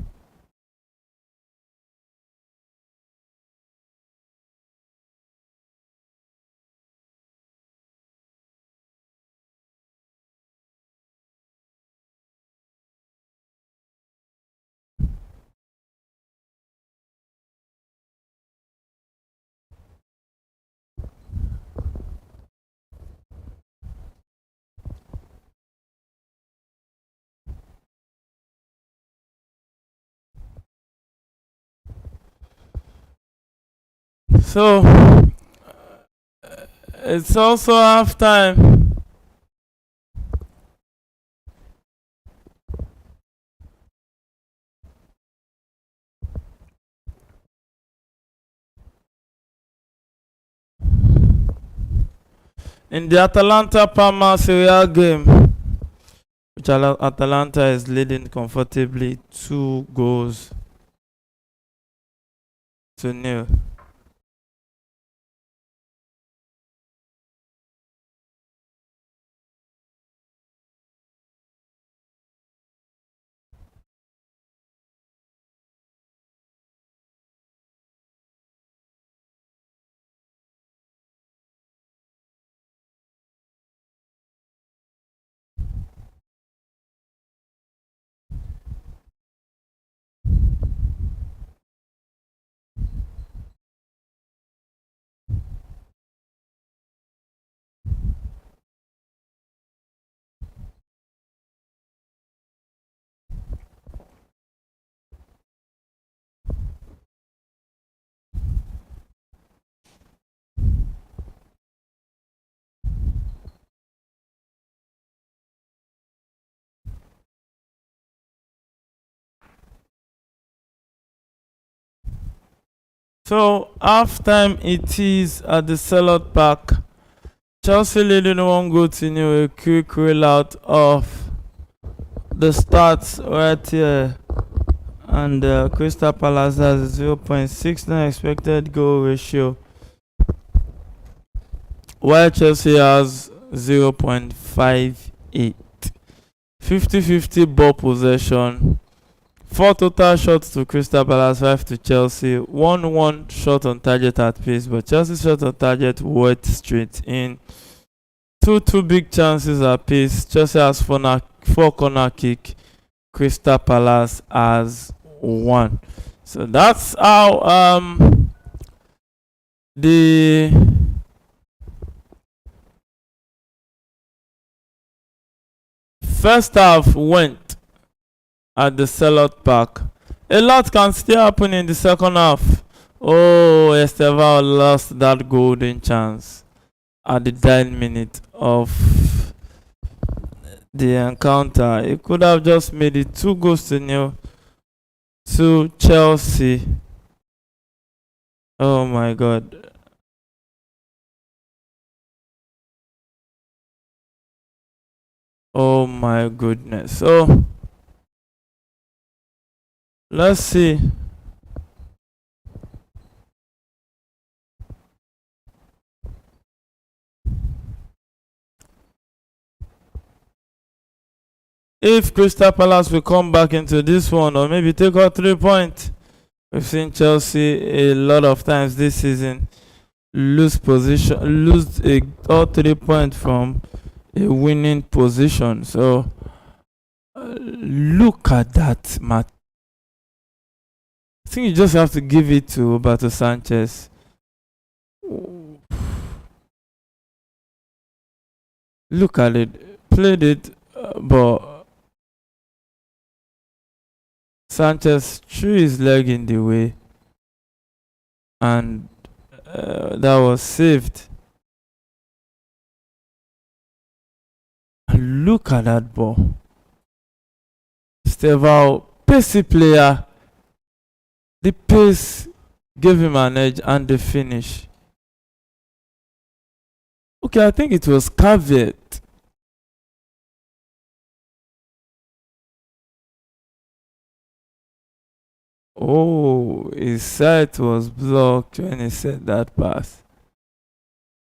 So it's also halftime. In the Atalanta-Parma Serie A game, which Atalanta is leading comfortably 2-0. So halftime it is at the Selhurst Park. Chelsea leading 1 goal to nil. A quick roll out of the stats right here. And Crystal Palace has 0.69 expected goal ratio, while Chelsea has 0.58. 50-50 ball possession. 4 total shots to Crystal Palace, 5 to Chelsea. 1 shot on target at pace, but Chelsea shot on target went straight in. 2 big chances at pace. Chelsea has 4 corner kick. Crystal Palace has 1. So that's how the first half went at the Selot Park. A lot can still happen in the second half. Oh, Esteval lost that golden chance at the 9th minute of the encounter. He could have just made it 2 goals to nil to Chelsea. Oh my God. Oh my goodness. So let's see. If Crystal Palace will come back into this one or maybe take out 3 points. We've seen Chelsea a lot of times this season lose all 3 points from a winning position. So look at that, Matt. I think you just have to give it to Roberto Sanchez. Look at it. Played it, but Sanchez threw his leg in the way, and that was saved. And look at that ball. Steval, pacey player. The pace gave him an edge, and the finish. Okay, I think it was caveat. Oh, his sight was blocked when he said that pass.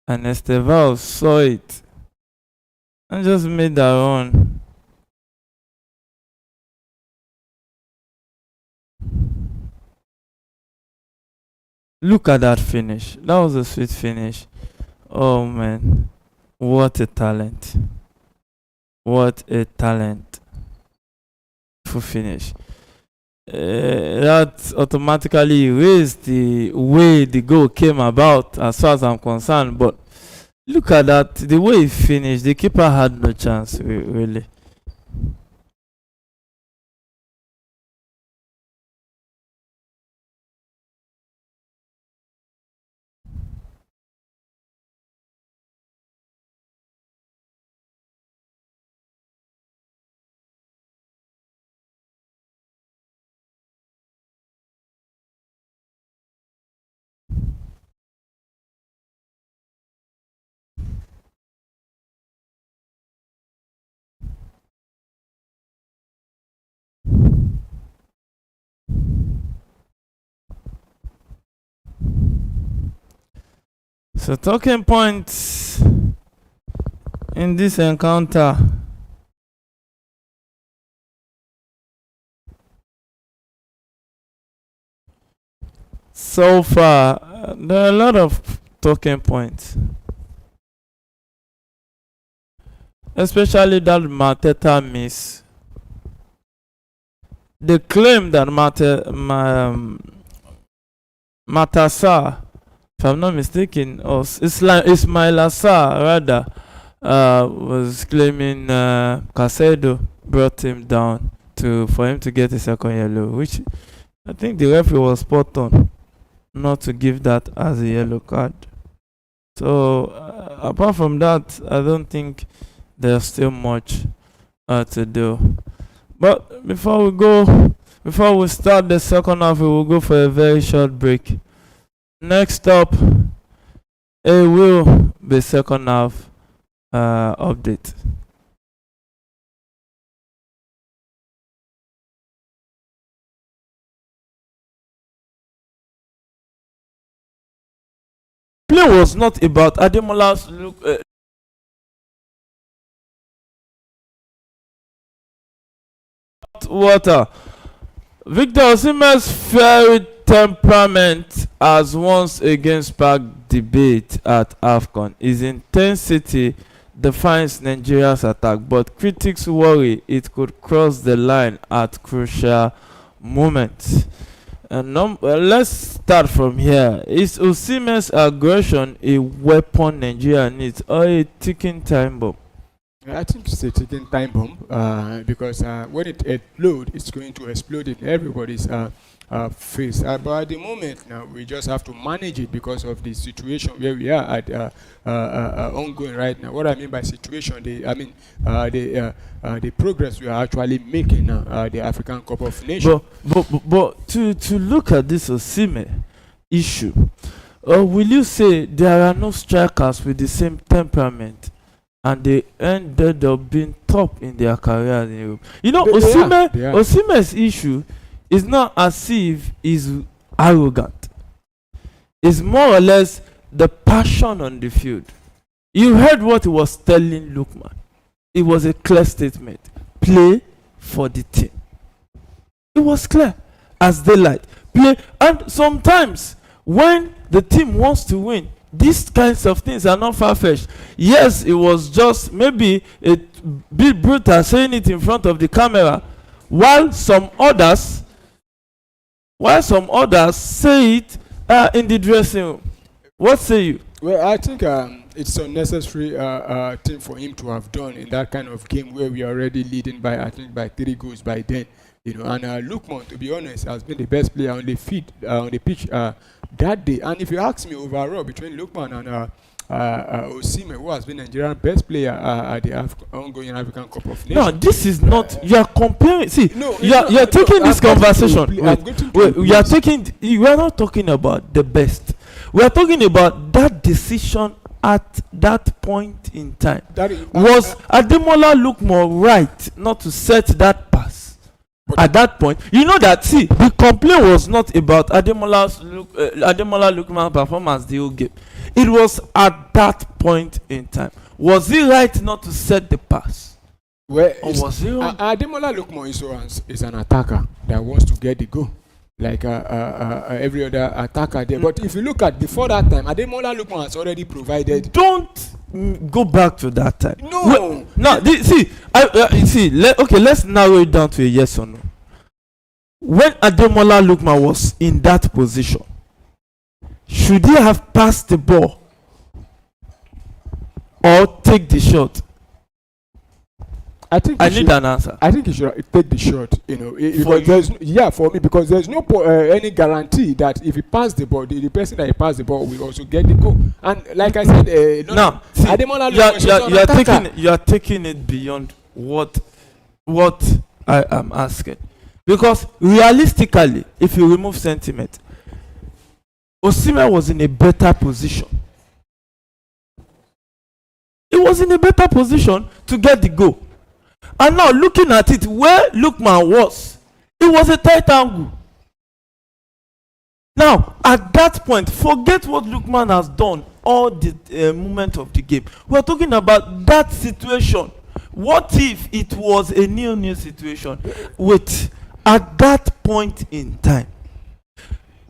And Esteval saw it and just made that run. Look at that finish. That was a sweet finish. Oh man, what a talent. What a talent for finish. That automatically erased the way the goal came about as far as I'm concerned. But look at that, the way he finished, the keeper had no chance really. So talking points in this encounter. So far, there are a lot of talking points. Especially that Mateta miss. They claim that Matasa, if I'm not mistaken, or Ismail Assar rather, was claiming Casedo brought him down for him to get a second yellow, which I think the referee was spot on not to give that as a yellow card. So apart from that, I don't think there's still much to do. But before we start the second half, we will go for a very short break. Next up It will be second half update. Play was not about Ademola's look. Water. Victor Osimhen's fiery temperament has once again sparked debate at AFCON. His intensity defines Nigeria's attack, but critics worry it could cross the line at crucial moments. Let's start from here. Is Osimhen's aggression a weapon Nigeria needs or a ticking time bomb? I think it's a ticking time bomb because when it explodes, it's going to explode in everybody's face. But at the moment now, we just have to manage it because of the situation where we are at ongoing right now. What I mean by situation, the progress we are actually making now, the African Cup of Nations. But to look at this Osimhen issue, will you say there are no strikers with the same temperament? And they ended up being top in their career in Europe. You know, Osimhen's issue is not as if he's arrogant. It's more or less the passion on the field. You heard what he was telling Lookman. It was a clear statement. Play for the team. It was clear as daylight. Play. And sometimes when the team wants to win, these kinds of things are not far-fetched. Yes, it was just maybe a bit brutal saying it in front of the camera, while some others say it in the dressing room. What say you? Well, I think it's a unnecessary thing for him to have done in that kind of game where we are already leading by, I think, by 3 goals by then. You know, and Lookman, to be honest, has been the best player on the pitch that day. And if you ask me overall between Lookman and Osimhen, who has been Nigerian best player at the ongoing African Cup of Nations. No, this is not. You are comparing. See, you are taking this conversation. We are not talking about the best. We are talking about that decision at that point in time. Was Ademola Lookman right not to set that pass? At that point, you know that, see, the complaint was not about Ademola Lookman's performance the whole game. It was at that point in time. Was he right not to set the pass? Well, or was he wrong? Ademola Lookman is an attacker that wants to get the goal, like every other attacker there. But if you look at before that time, Ademola Lookman has already provided. Don't go back to that time. No. Okay, let's narrow it down to a yes or no. When Ademola Lookman was in that position, should he have passed the ball or take the shot? I need an answer. I think he should take the shot. You know, for me, because there's no any guarantee that if he passes the ball, the person that he passes the ball will also get the goal. And like I said, you are taking it beyond what I am asking, because realistically, if you remove sentiment, Osimhen was in a better position. He was in a better position to get the goal. And now looking at it, where Lookman was, it was a tight angle. Now, at that point, forget what Lookman has done all the moment of the game. We're talking about that situation. What if it was a nil-nil situation? Wait, at that point in time,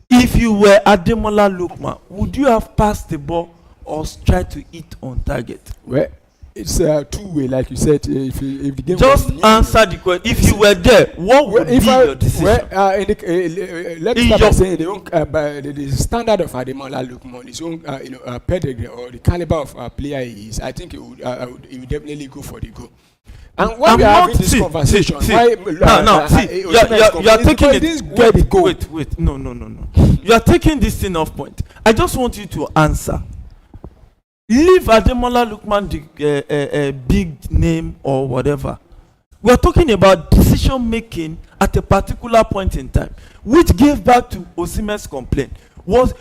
if you were Ademola Lookman, would you have passed the ball or tried to hit on target? Well, it's two-way, like you said. If the game just answer the question. If you were there, what would be your decision? Let me start by saying the standard of Ademola Lookman, his own pedigree or the caliber of player he is, I think he would definitely go for the goal. And why we are having this conversation? You are taking it. Wait. No. You are taking this thing off point. I just want you to answer. Leave Ademola Lookman the big name or whatever. We are talking about decision making at a particular point in time, which gave back to Osimhen's complaint. Was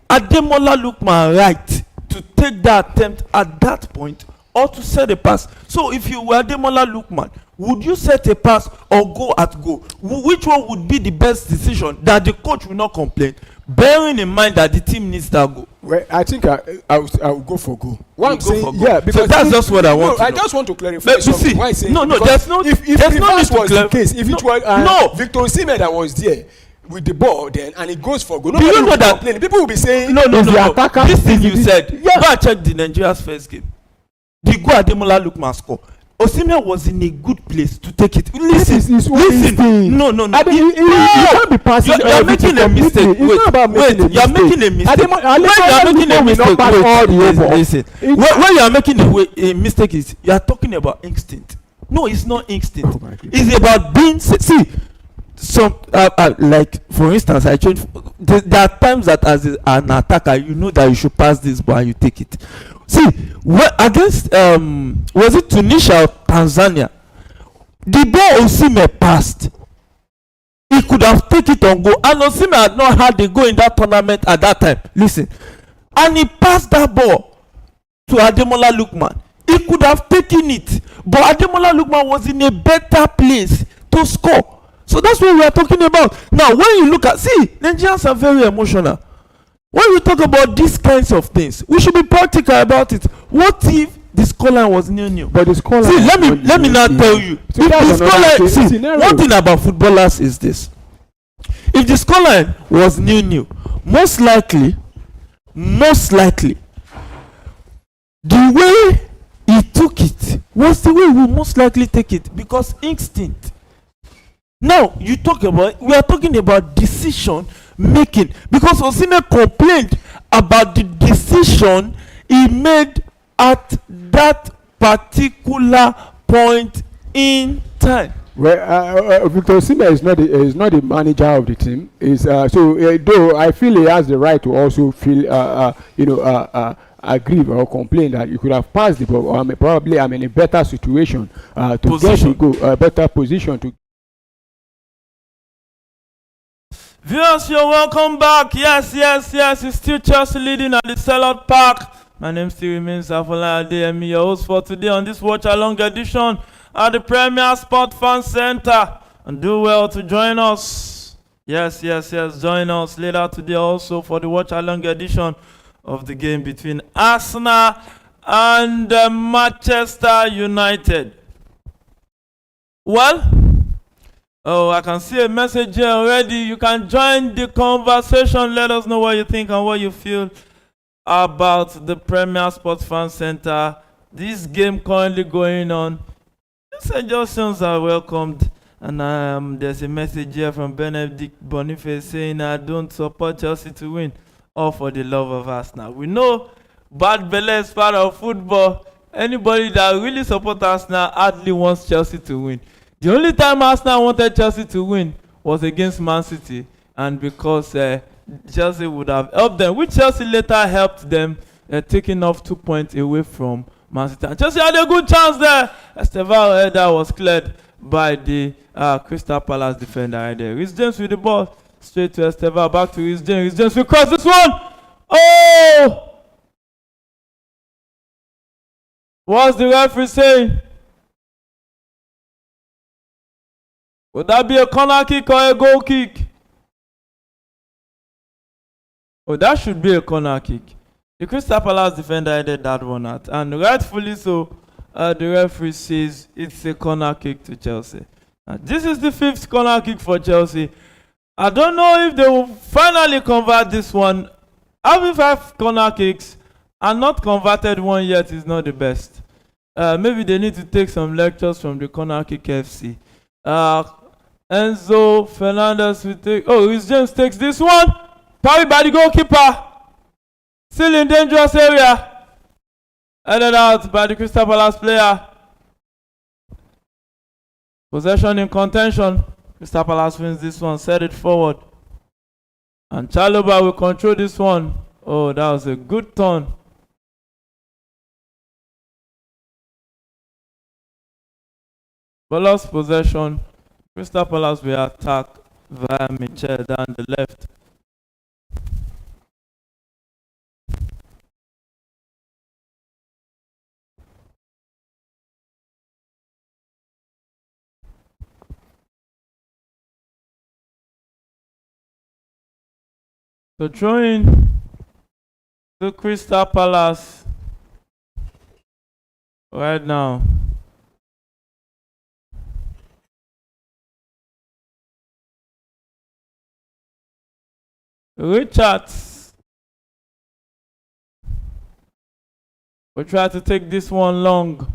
Ademola Lookman right to take that attempt at that point or to set a pass? So if you were Ademola Lookman, would you set a pass or go at goal? Which one would be the best decision that the coach will not complain, bearing in mind that the team needs that goal? Well, I think I will go for goal. What I'm saying, yeah, because so that's just what I want. I just want to clarify something. See, why I say no, there's no. If there's no was the case, if it was no. Victor Osimhen that was there with the ball, then and it goes for goal. Do you know that people will be saying no. This thing you said. Yeah. Go and check the Nigeria's first game. The goal Ademola Lookman score. Osimhen was in a good place to take it. Listen. No. You can't be passing. You're making a mistake. Wait. You're making a mistake. Listen. When you are making a mistake, is you are talking about instinct. No, it's not instinct. It's about being. See, some like for instance, I change. There are times that as an attacker, you know that you should pass this ball and you take it. See, against was it Tunisia or Tanzania? The ball Osimhen passed. He could have taken it on goal, and Osimhen had not had a goal in that tournament at that time. Listen, and he passed that ball to Ademola Lookman. He could have taken it, but Ademola Lookman was in a better place to score. So that's what we are talking about. Now, when you look at, see, Nigerians are very emotional. When we talk about these kinds of things, we should be practical about it. What if the scoreline was 0-0? But the scoreline. See, let me now tell you. So if the scoreline, see, one thing about footballers is this: if the scoreline was 0-0, most likely, the way he took it was the way we most likely take it, because instinct. Now we are talking about decision making, because Osimhen complained about the decision he made at that particular point in time. Well, Victor Osimhen is not the manager of the team. Though I feel he has the right to also feel aggrieve or complain that you could have passed the ball, or probably I'm in a better situation to Position. get to go, a better position to. Viewers, you're welcome back. Yes. It's still Chelsea leading at the Sellout Park. My name still remains Afola Adeyemi, your host for today on this Watchalong edition at the Premier Sport Fan Center. And do well to join us. Yes. Join us later today also for the Watchalong edition of the game between Arsenal and Manchester United. Well, I can see a message here already. You can join the conversation. Let us know what you think and what you feel about the Premier Sports Fan Center. This game currently going on. Suggestions are welcomed. And there's a message here from Benedict Boniface saying, I don't support Chelsea to win, all for the love of Arsenal. We know bad belly is part of football. Anybody that really supports Arsenal hardly wants Chelsea to win. The only time Arsenal wanted Chelsea to win was against Man City, and because Chelsea would have helped them, which Chelsea later helped them, taking off 2 points away from Man City. And Chelsea had a good chance there. Estevao header was cleared by the Crystal Palace defender right there. Reece James with the ball, straight to Estevao, back to Reece James. Reece James will cross this one. Oh! What's the referee saying? Would that be a corner kick or a goal kick? Oh, that should be a corner kick. The Crystal Palace defender headed that one out, and rightfully so, the referee says it's a corner kick to Chelsea. Now, this is the 5th corner kick for Chelsea. I don't know if they will finally convert this one. Having 5 corner kicks and not converted one yet is not the best. Maybe they need to take some lectures from the corner kick FC. Enzo Fernandez will take. Oh, Reece James takes this one. Parried by the goalkeeper. Still in dangerous area. Headed out by the Crystal Palace player. Possession in contention. Crystal Palace wins this one. Set it forward. And Chalobah will control this one. Oh, that was a good turn. But lost possession. Crystal Palace will attack via Michel down the left. So throwing to Crystal Palace right now. Richards will try to take this one long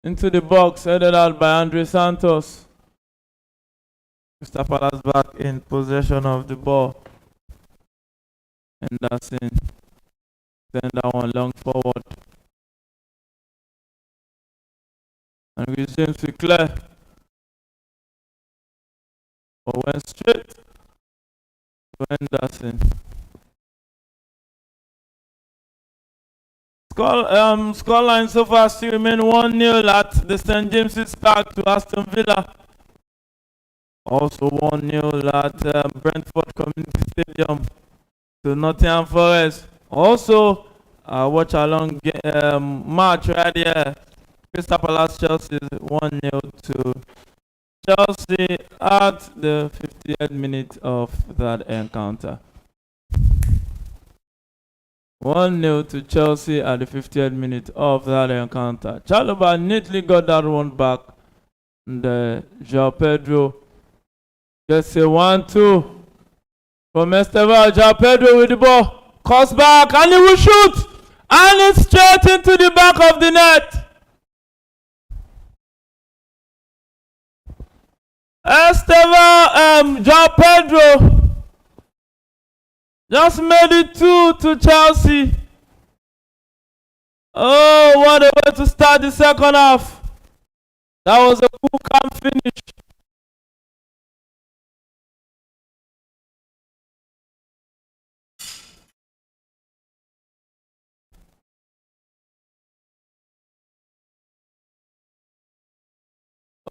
into the box, headed out by Andre Santos. Crystal Palace back in possession of the ball. And that's in. Send that one long forward. And Reece James will clear. But went straight to Henderson. Scoreline so far still remain 1-0 at the St. James's Park to Aston Villa. Also 1-0 at Brentford Community Stadium to Nottingham Forest. Also Watchalong match right here. Crystal Palace Chelsea 1-0 to Chelsea at the 50th minute of that encounter. 1-0 to Chelsea at the 50th minute of that encounter. Chalobah neatly got that one back. And João Pedro gets a 1-2 from Esteval. João Pedro with the ball. Cuts back and he will shoot! And it's straight into the back of the net. Esteval, João Pedro just made it 2 to Chelsea. Oh, what a way to start the second half. That was a cool, calm finish.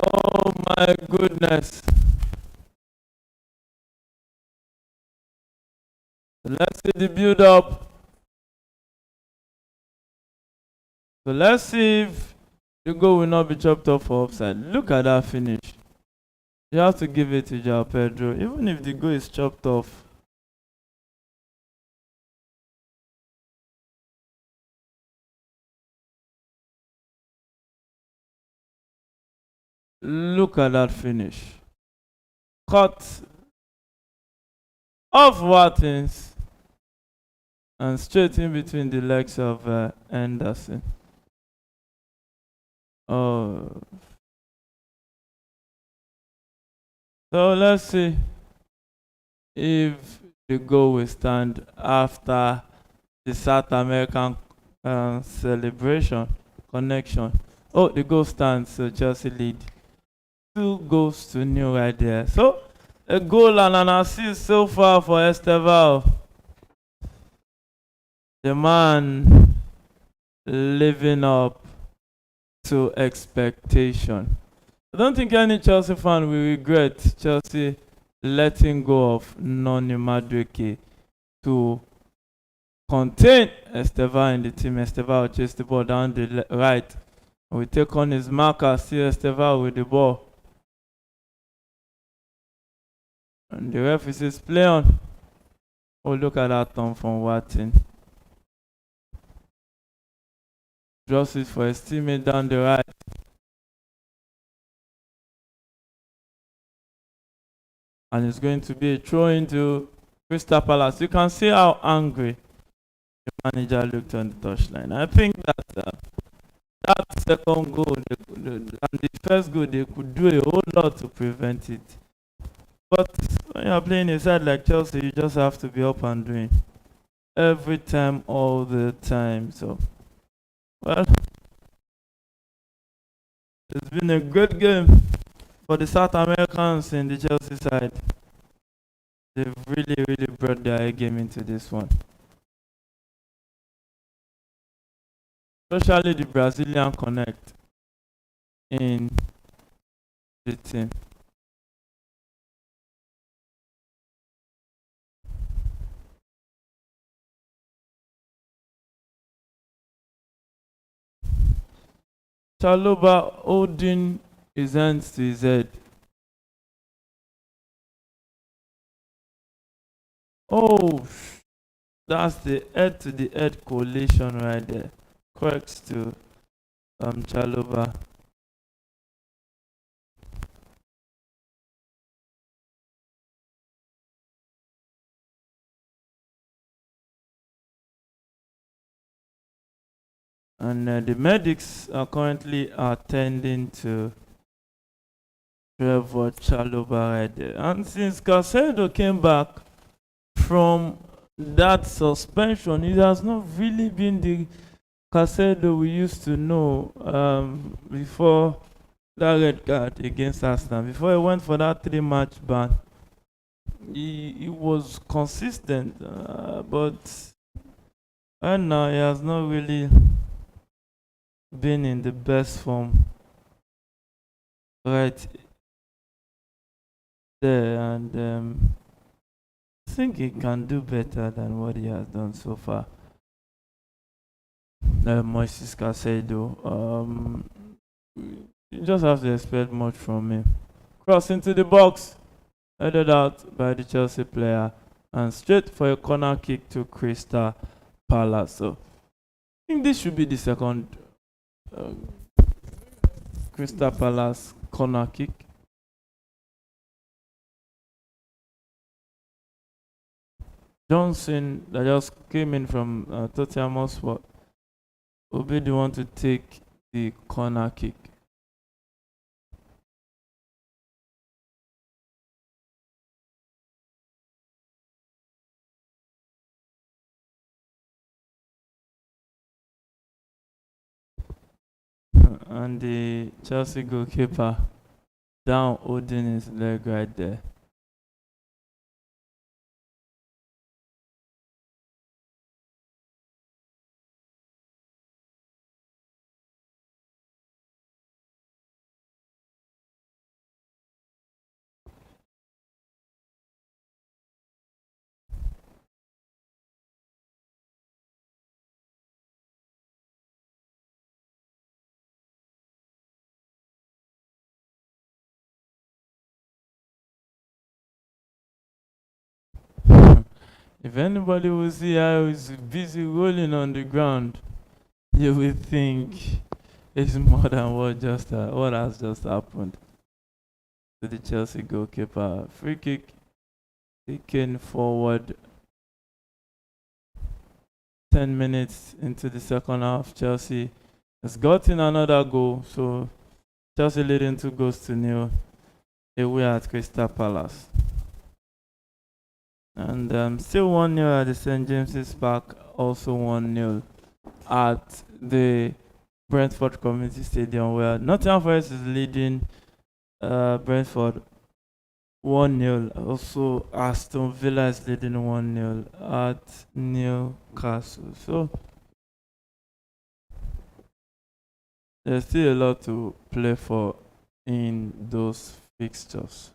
Oh my goodness. Let's see the build up. So let's see if the goal will not be chopped off for offside. Look at that finish. You have to give it to João Pedro, even if the goal is chopped off. Look at that finish. Cut off Watkins and straight in between the legs of Anderson. Oh. So let's see if the goal will stand after the South American celebration connection. Oh, the goal stands, so Chelsea lead 2-0 right there. So a goal and an assist so far for Esteval. The man living up to expectation. I don't think any Chelsea fan will regret Chelsea letting go of Noni Madueke to contain Esteval in the team. Esteval will chase the ball down the right. We take on his marker, see Esteval with the ball. And the ref says play on. Oh, look at that turn from Watkins. Draws it for his teammate down the right. And it's going to be a throw into Crystal Palace. You can see how angry the manager looked on the touchline. I think that that second goal and the first goal, they could do a whole lot to prevent it. But when you're playing a side like Chelsea, you just have to be up and doing every time, all the time. So, well, it's been a good game for the South Americans in the Chelsea side. They've really brought their A game into this one. Especially the Brazilian connect in the team. Chalobah holding his hands to his head. Oh, that's the head to the head collation right there. Correct to Chalobah. And the medics are currently attending to Trevor Chalobah right there. And since Casado came back from that suspension, it has not really been the Casado we used to know before that red card against Arsenal. Before he went for that 3-match ban, he was consistent, but right now he has not really been in the best form right there, and I think he can do better than what he has done so far. Moises Caicedo, you just have to expect much from him. Cross into the box, headed out by the Chelsea player, and straight for a corner kick to Crystal Palace. So I think this should be the second Crystal Palace corner kick. Johnson, that just came in from Tottenham Hotspur, will be the one to take the corner kick. And the Chelsea goalkeeper down holding his leg right there. If anybody will see how he's busy rolling on the ground, you will think it's more than what has just happened to the Chelsea goalkeeper. Free kick taken forward 10 minutes into the second half. Chelsea has gotten another goal, so Chelsea leading 2-0 away at Crystal Palace. And still 1-0 at the St. James's Park, also 1-0 at the Brentford Community Stadium, where Nottingham Forest is leading Brentford 1-0. Also, Aston Villa is leading 1-0 at Newcastle. So there's still a lot to play for in those fixtures.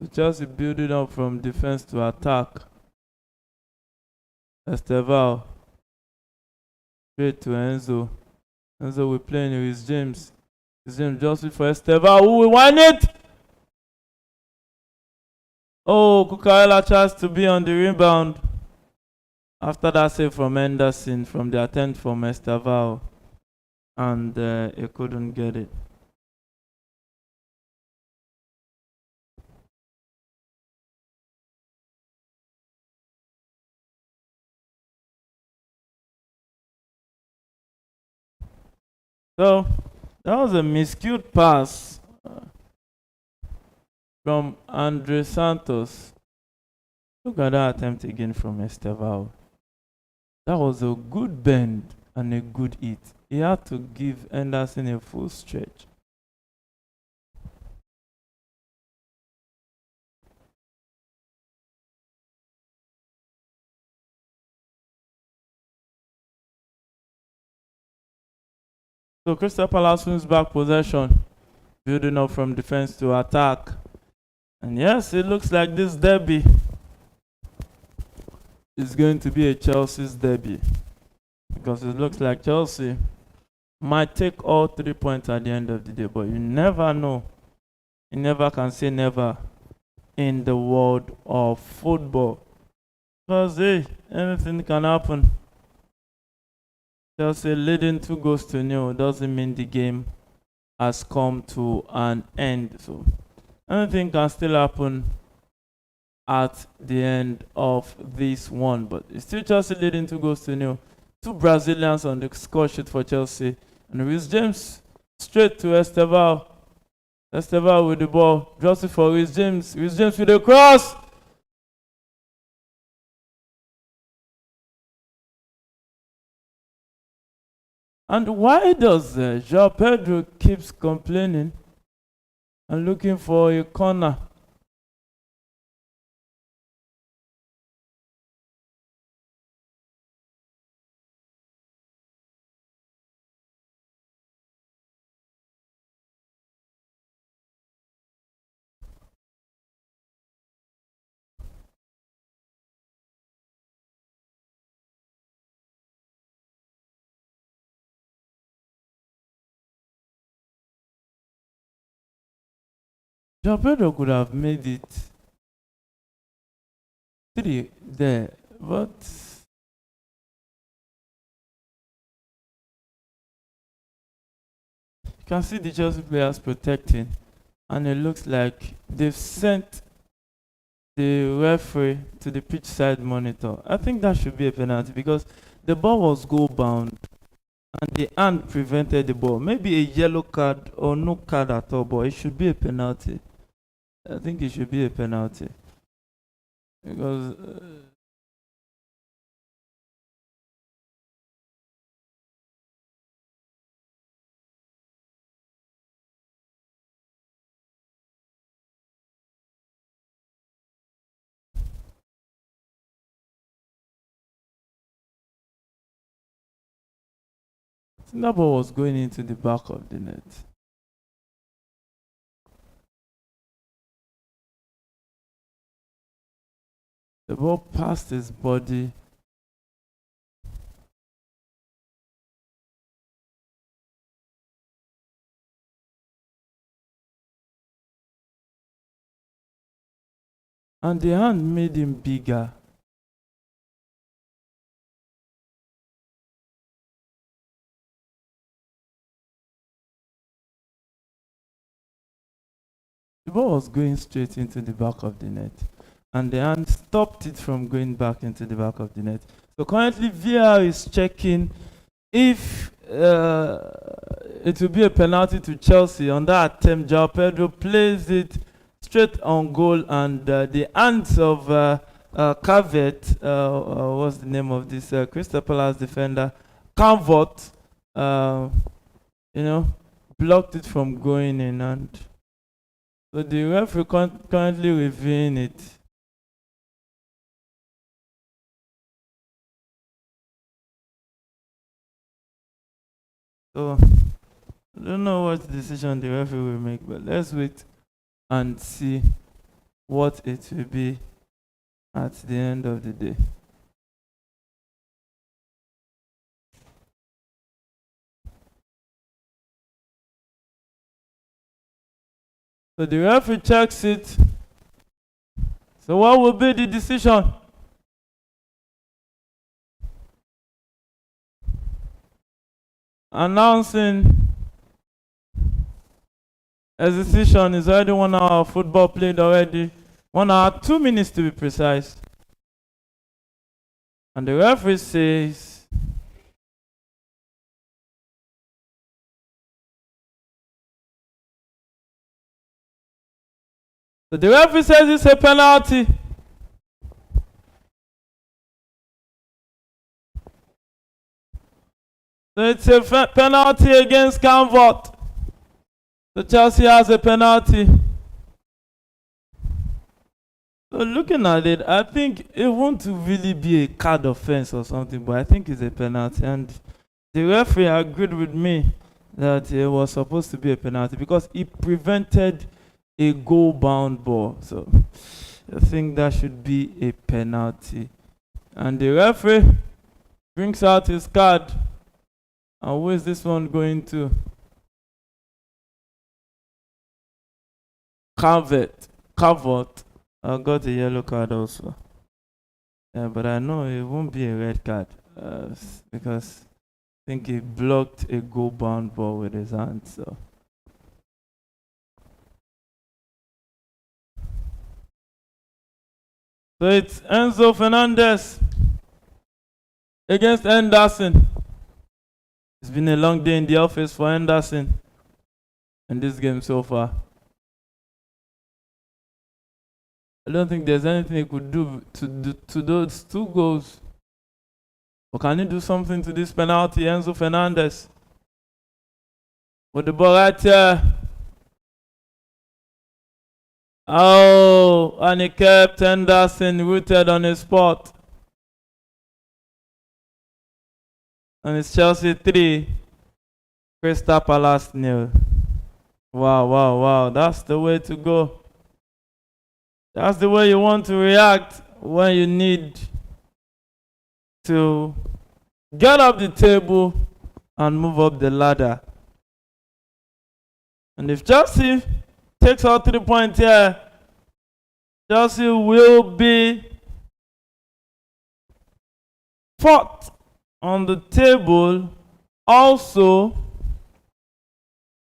So Chelsea building up from defense to attack. Estevao straight to Enzo. Enzo will play in with James. James just for Estevao, who will win it. Oh, Cucurella tries to be on the rebound after that save from Henderson from the attempt from Estevao, and he couldn't get it. So that was a miscued pass from Andre Santos. Look at that attempt again from Estevao. That was a good bend and a good hit. He had to give Henderson a full stretch. So Crystal Palace wins back possession, building up from defense to attack. And yes, it looks like this derby is going to be a Chelsea's derby, because it looks like Chelsea might take all 3 points at the end of the day, but you never know. You never can say never in the world of football. Because hey, anything can happen. Chelsea leading 2-0 doesn't mean the game has come to an end. So anything can still happen at the end of this one. But it's still Chelsea leading 2-0. Two Brazilians on the score sheet for Chelsea. And Reece James straight to Estevao. Estevao with the ball. Drops it for Reece James. Reece James with a cross. And why does João Pedro keeps complaining and looking for a corner? João Pedro could have made it 3 there, but you can see the Chelsea players protecting, and it looks like they've sent the referee to the pitch side monitor. I think that should be a penalty because the ball was goal bound and the hand prevented the ball. Maybe a yellow card or no card at all, but it should be a penalty. I think it should be a penalty because that ball was going into the back of the net. The ball passed his body. And the hand made him bigger. The ball was going straight into the back of the net, and the hand stopped it from going back into the back of the net. So currently VAR is checking if it will be a penalty to Chelsea. On that attempt, João Pedro plays it straight on goal, and the hands of Cavet, what's the name of this Crystal Palace defender, Canvot, blocked it from going in, and so the referee currently reviewing it. So I don't know what decision the referee will make, but let's wait and see what it will be at the end of the day. So the referee checks it. So what will be the decision? Announcing a decision is already 1 hour of football played already. 1 hour, 2 minutes to be precise. And the referee says so the referee says it's a penalty. So it's a penalty against Canvot. So Chelsea has a penalty. So looking at it, I think it won't really be a card offense or something, but I think it's a penalty. And the referee agreed with me that it was supposed to be a penalty because it prevented a goal-bound ball. So I think that should be a penalty. And the referee brings out his card. And who is this one going to? Cavett. I got a yellow card also. Yeah, but I know it won't be a red card because I think he blocked a goal-bound ball with his hand. So it's Enzo Fernandez against Henderson. It's been a long day in the office for Henderson in this game so far. I don't think there's anything he could do to those 2 goals. But can he do something to this penalty, Enzo Fernandez? With the ball right here. Oh, and he kept Henderson rooted on his spot. And it's Chelsea 3, Crystal Palace 0. Wow. That's the way to go. That's the way you want to react when you need to get up the table and move up the ladder. And if Chelsea takes all 3 points here, Chelsea will be 4th on the table, also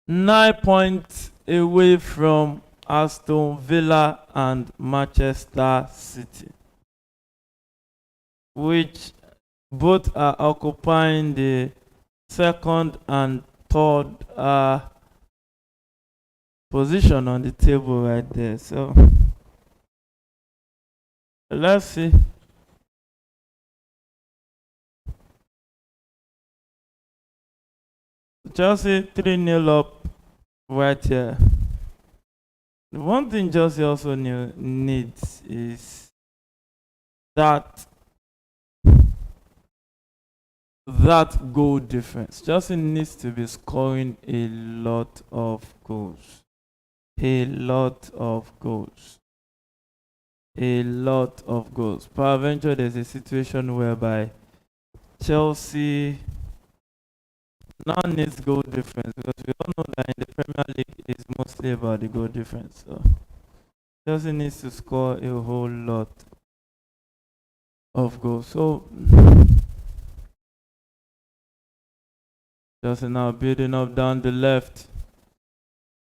9 points away from Aston Villa and Manchester City, which both are occupying the 2nd and 3rd position on the table right there. So let's see. Chelsea 3-0 up right here. The one thing Chelsea also needs is that goal difference. Chelsea needs to be scoring a lot of goals. Peradventure, there's a situation whereby Chelsea now needs goal difference, because we all know that in the Premier League it's mostly about the goal difference. So Chelsea needs to score a whole lot of goals. So Chelsea now building up down the left.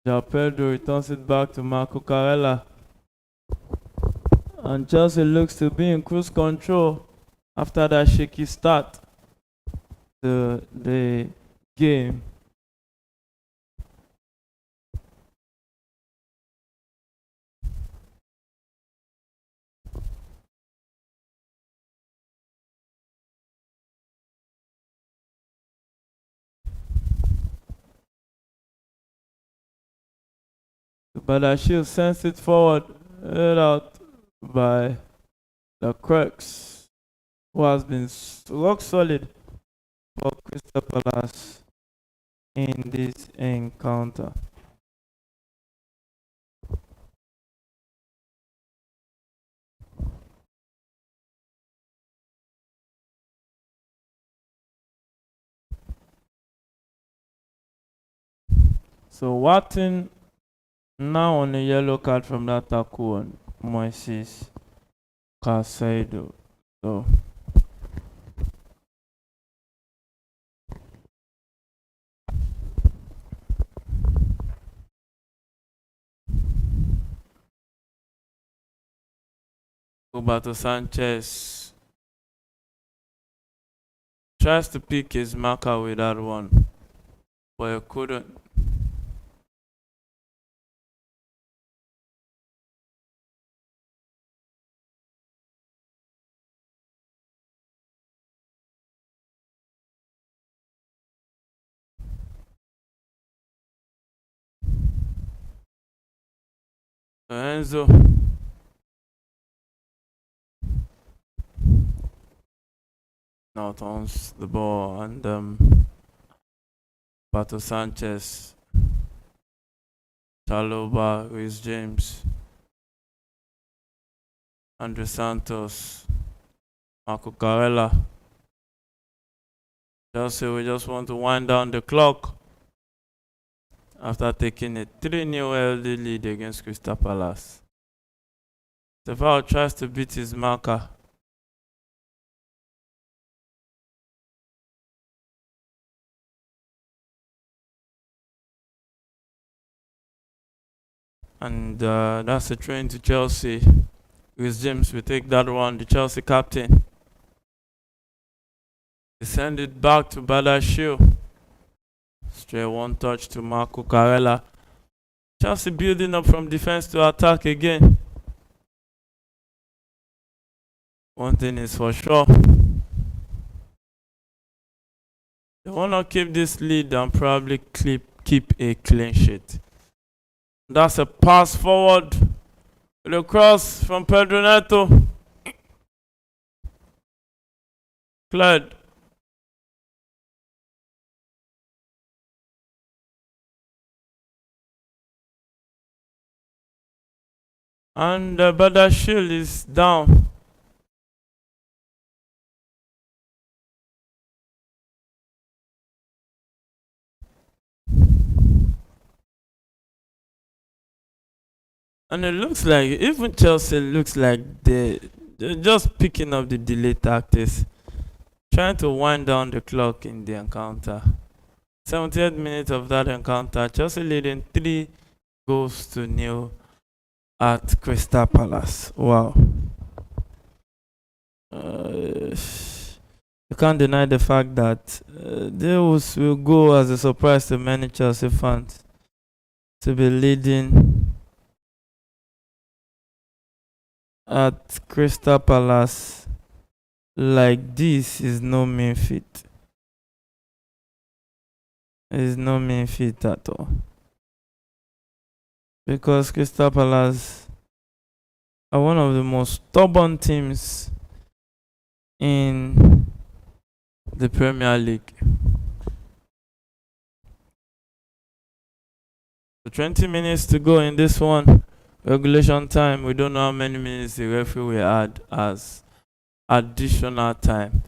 João Pedro returns it back to Marco Carella. And Chelsea looks to be in cruise control after that shaky start to the game. Badashil sends it forward, headed out by the Crux, who has been rock solid for Crystal Palace in this encounter. So Watson now on a yellow card from that tackle on Moises Caicedo. So Roberto Sanchez tries to pick his marker with that one, but he couldn't. Enzo now turns the ball, and Pato Sanchez, Chaloba, Reece James, Andre Santos, Marco Carella. Chelsea, we just want to wind down the clock after taking a 3-0 early lead against Crystal Palace. The foul tries to beat his marker. And that's a train to Chelsea. With James will take that one, the Chelsea captain. They send it back to Badashil. Straight one touch to Marco Carella. Chelsea building up from defense to attack again. One thing is for sure. They want to keep this lead and probably keep a clean sheet. That's a pass forward. With a cross from Pedro Neto. Clyde. And Badashil is down. And it looks like, even Chelsea looks like they're just picking up the delay tactics. Trying to wind down the clock in the encounter. 78th minute of that encounter. Chelsea leading 3-0 at Crystal Palace. Wow. You can't deny the fact that this will go as a surprise to many Chelsea fans to be leading at Crystal Palace like this is no mean feat. It is no mean feat at all. Because Crystal Palace are one of the most stubborn teams in the Premier League. So 20 minutes to go in this one. Regulation time, we don't know how many minutes the referee will add as additional time.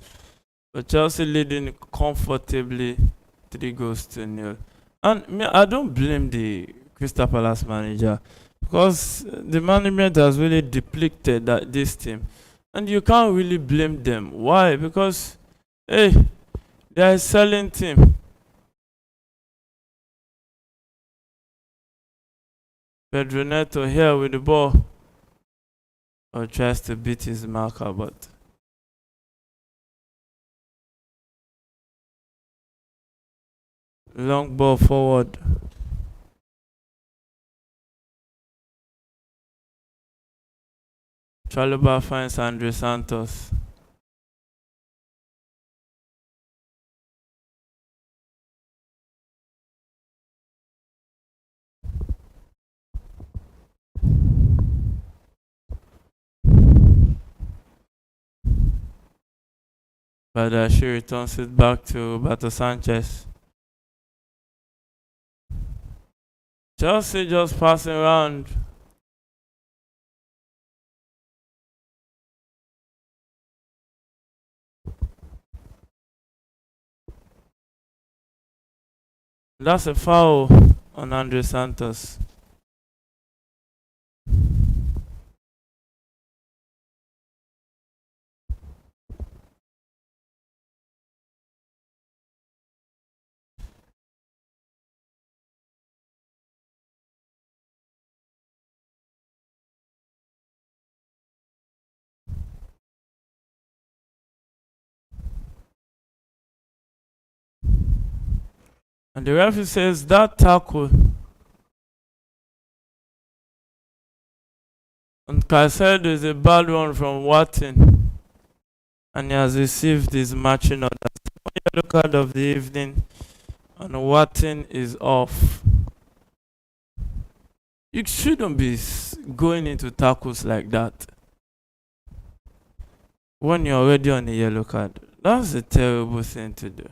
But Chelsea leading comfortably 3-0. And I don't blame the Crystal Palace manager, because the management has really depleted this team. And you can't really blame them. Why? Because, hey, they're a selling team. Pedro Neto here with the ball. Or tries to beat his marker, but long ball forward. Chalobah finds Andre Santos. But she returns it back to Roberto Sanchez. Chelsea just passing around. That's a foul on Andre Santos. And the referee says that tackle on Caicedo is a bad one from Watson, and he has received his matching order. Yellow card of the evening, and Watson is off. You shouldn't be going into tackles like that when you're already on a yellow card. That's a terrible thing to do.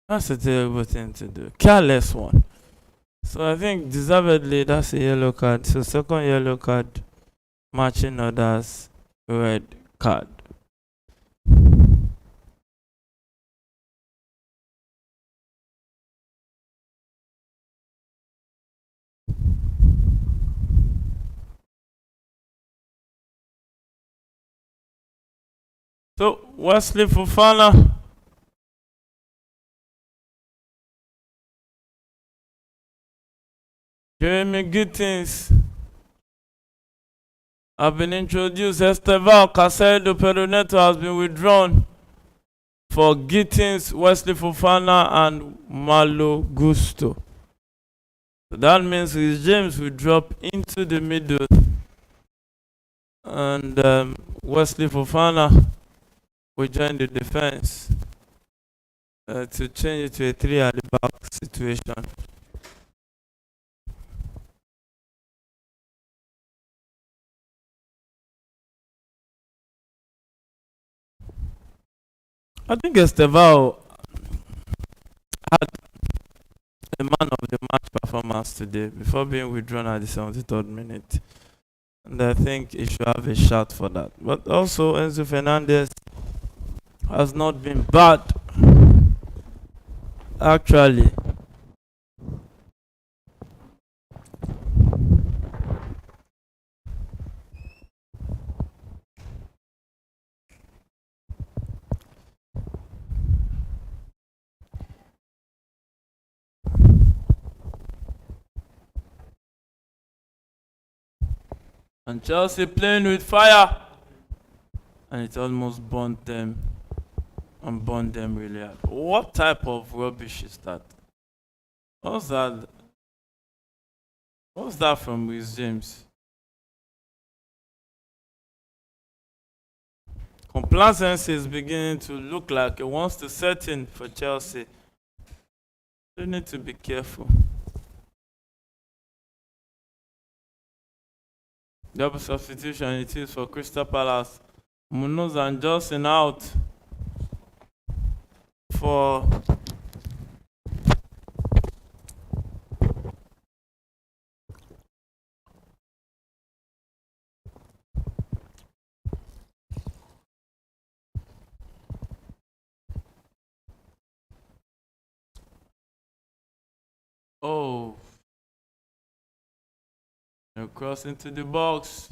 That's a terrible thing to do. Careless one. So I think deservedly that's a yellow card. So second yellow card, matching orders red card. So Wesley Fofana, Jeremy Gittins have been introduced. Esteval Casedo Peroneto has been withdrawn for Gittins, Wesley Fofana, and Malo Gusto. So that means Reece James will drop into the middle, and Wesley Fofana will join the defense to change it to a 3 at the back situation. I think Esteval had a man of the match performance today before being withdrawn at the 73rd minute. And I think he should have a shot for that. But also Enzo Fernandez has not been bad. Actually. And Chelsea playing with fire, and it almost burnt them and burned them really hard. What type of rubbish is that? What's that? What's that from Reece James? Complacency is beginning to look like it wants to set in for Chelsea. They need to be careful. Double substitution it is for Crystal Palace. Munoz and Johnson out for oh, they're crossing to the box.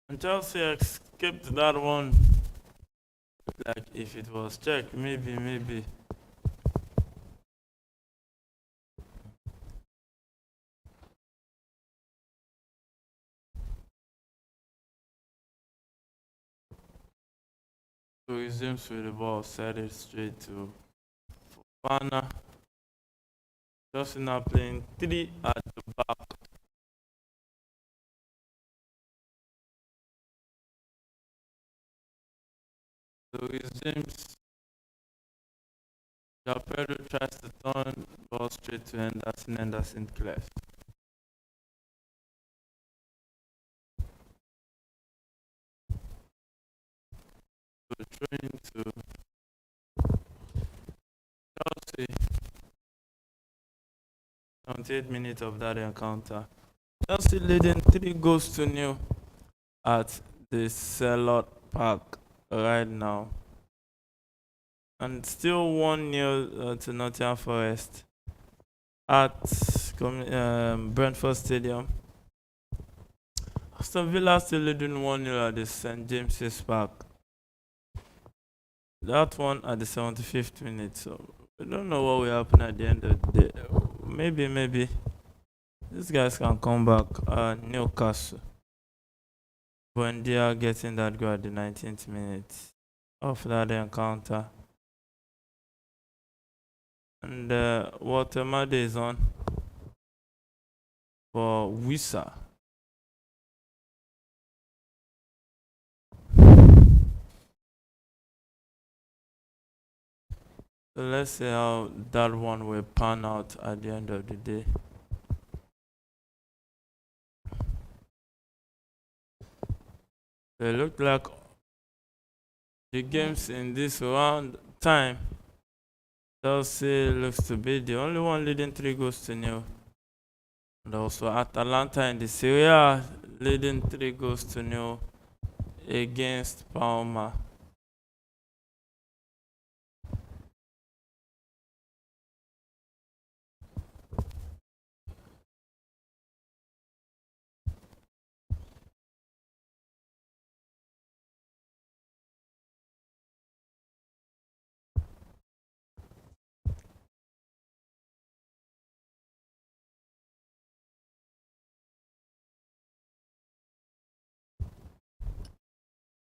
And Chelsea escaped that one. Like if it was checked, maybe. So he resumes with the ball, set it straight to Fofana. Chelsea now playing 3 at the back. So Reece James, Pedro tries to turn ball straight to Henderson cleft. So trying to Chelsea. 78 minutes of that encounter. Chelsea leading 3-0 at the Selhurst Park right now. And still 1-0 to Nottingham Forest at Brentford Stadium. Aston Villa still leading 1-0 at the St James's Park. That one at the 75th minute. So we don't know what will happen at the end of the day. Maybe these guys can come back. Newcastle. Buendia getting that goal at the 19th minute of that encounter. And Watermade is on for Wissa. So let's see how that one will pan out at the end of the day. It looked like the games in this round time, Chelsea looks to be the only one leading 3-0. And also Atalanta in the Serie A leading 3-0 against Parma.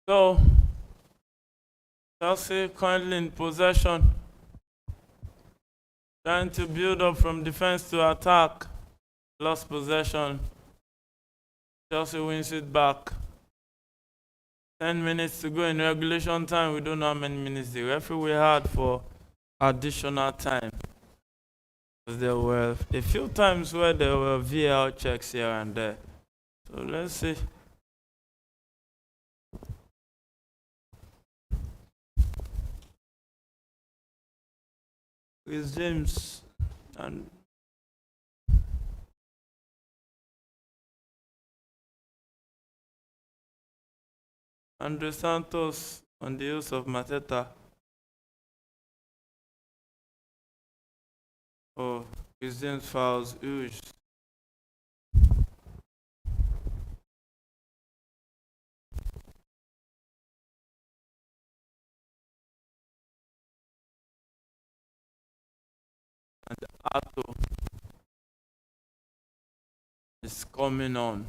So Chelsea currently in possession, trying to build up from defense to attack. Lost possession. Chelsea wins it back. 10 minutes to go in regulation time. We don't know how many minutes the referee will had for additional time. There were a few times where there were VAR checks here and there. So let's see. It's James and Andre Santos on the use of Mateta. Oh, Chris James fouls Uge. And Atto is coming on.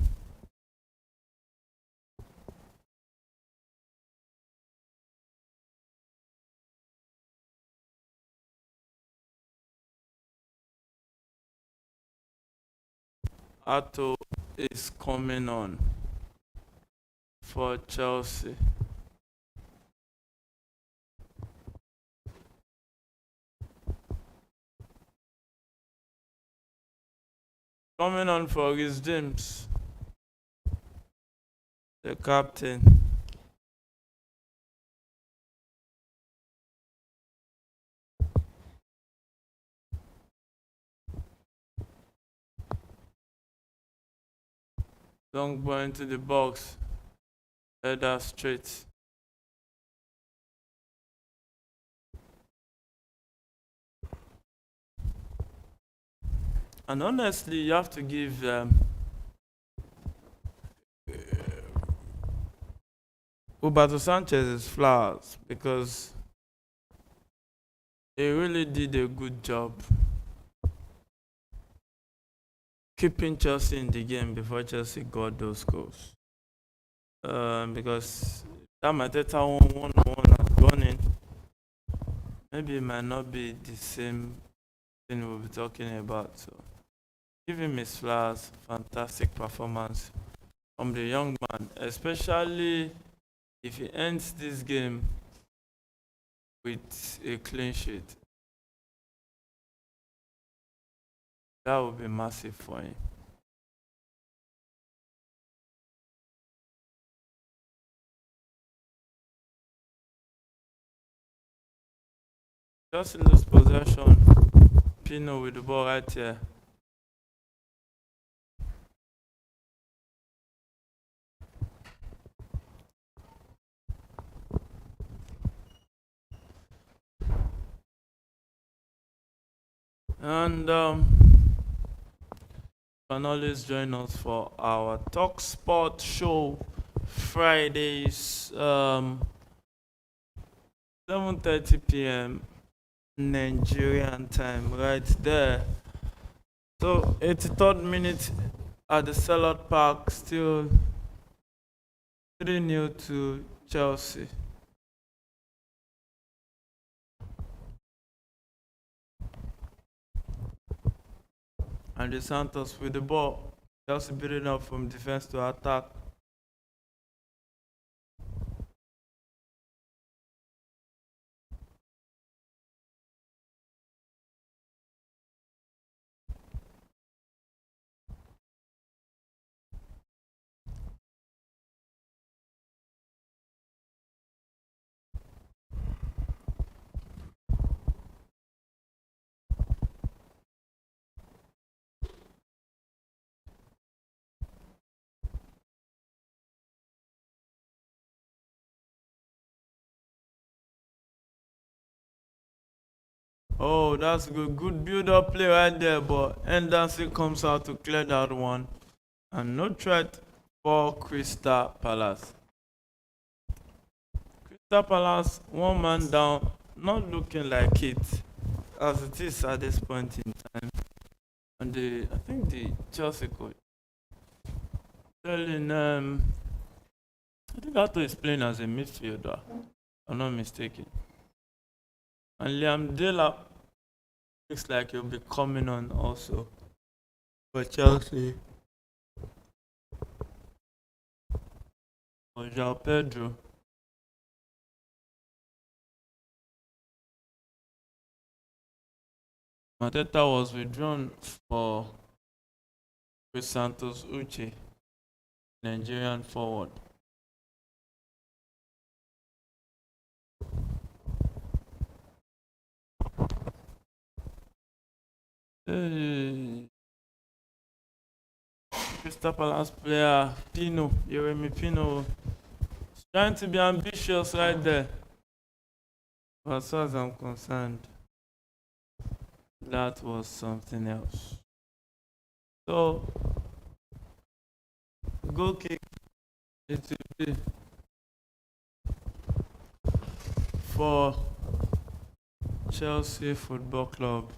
Atto is coming on for Chelsea. Coming on for Chris James, the captain. Long ball into the box. Header straight. And honestly, you have to give Roberto Sanchez his flowers because he really did a good job keeping Chelsea in the game before Chelsea got those goals. Because that Mateta one has gone in, maybe it might not be the same thing we'll be talking about. So give him his flowers. Fantastic performance from the young man, especially if he ends this game with a clean sheet. That would be massive for him. Just lose possession. Pino with the ball right here. And you can always join us for our Talk Sport show Fridays, 7:30 p.m. Nigerian time, right there. So 83rd minute at the Sellout Park, still 3-0 to Chelsea. And the Santos with the ball. Chelsea building up from defense to attack. Oh, that's good. Good build-up play right there, but Henderson comes out to clear that one. And no threat for Crystal Palace. Crystal Palace, one man down, not looking like it as it is at this point in time. And I think the Chelsea coach telling I think Ato is playing as a midfielder. If I'm not mistaken. And Liam Delap looks like he'll be coming on also for Chelsea. For João Pedro. Mateta was withdrawn for Chris Santos Uche, Nigerian forward. Crystal Palace player Pino, Yeremi Pino, is trying to be ambitious right there. But as far as I'm concerned, that was something else. So, goal kick, it will be for Chelsea Football Club.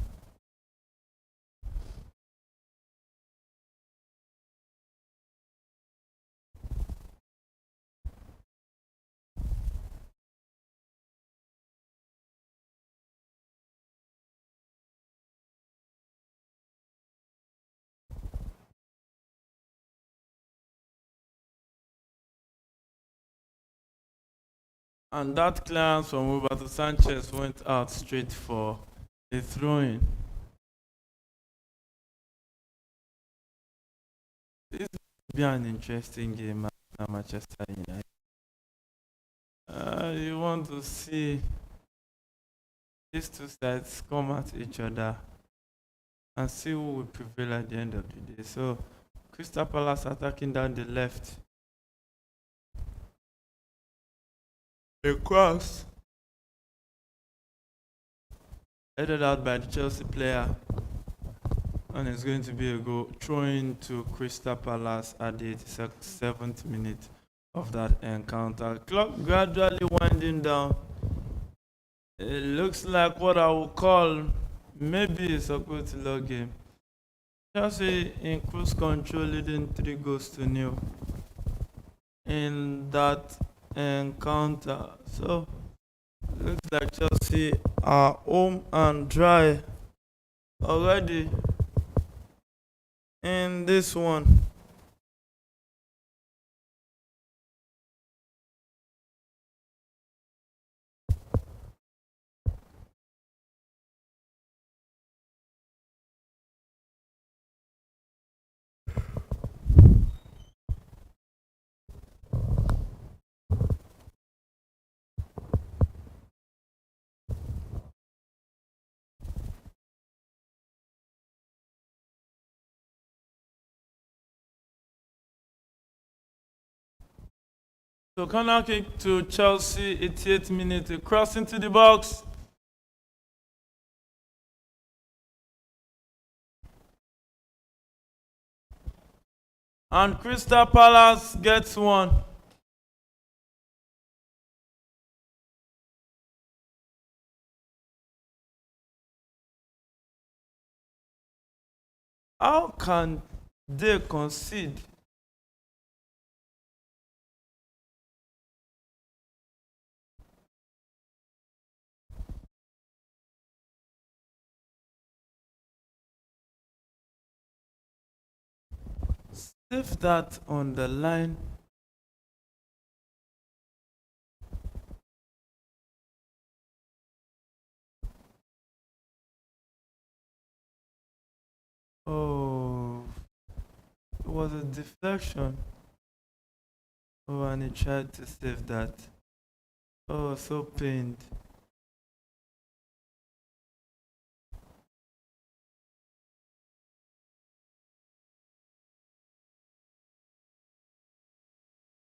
And that clearance from Roberto Sanchez went out straight for a throw-in. This will be an interesting game at Manchester United. You want to see these two sides come at each other and see who will prevail at the end of the day. So, Crystal Palace attacking down the left. A cross headed out by the Chelsea player, and it's going to be a goal, throwing to Crystal Palace at the 87th minute of that encounter. Clock gradually winding down. It looks like what I would call maybe a good game. Chelsea in cruise control, leading 3-0 in that encounter. So looks like Chelsea are home and dry already in this one. So corner kick to Chelsea, 88th minute, cross into the box. And Crystal Palace gets one. How can they concede? Save that on the line. Oh, it was a deflection. Oh, and he tried to save that. Oh, so pained.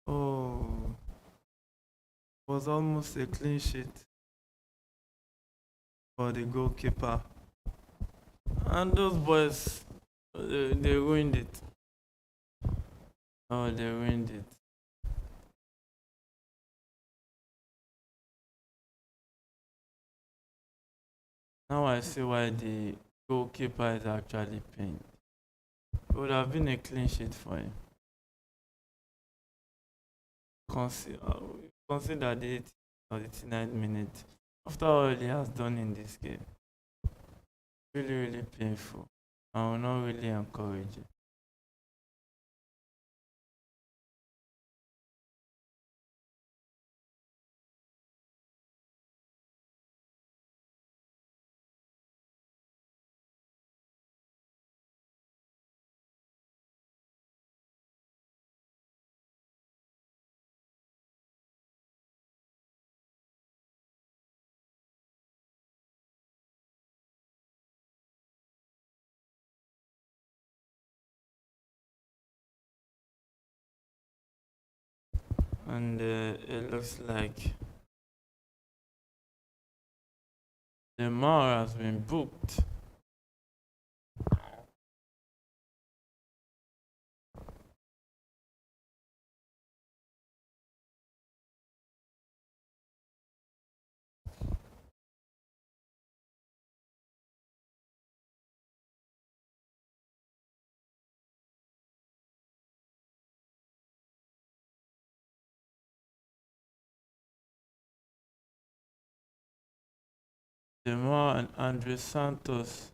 Oh, it was almost a clean sheet. for the goalkeeper. And those boys, they ruined it. Oh, they ruined it. Now I see why the goalkeeper is actually pained. It would have been a clean sheet for him. Consider the 80 or 89th minute. After all he has done in this game, really, really painful. I will not really encourage it. And it looks like the Mar has been booked. Demar and Andre Santos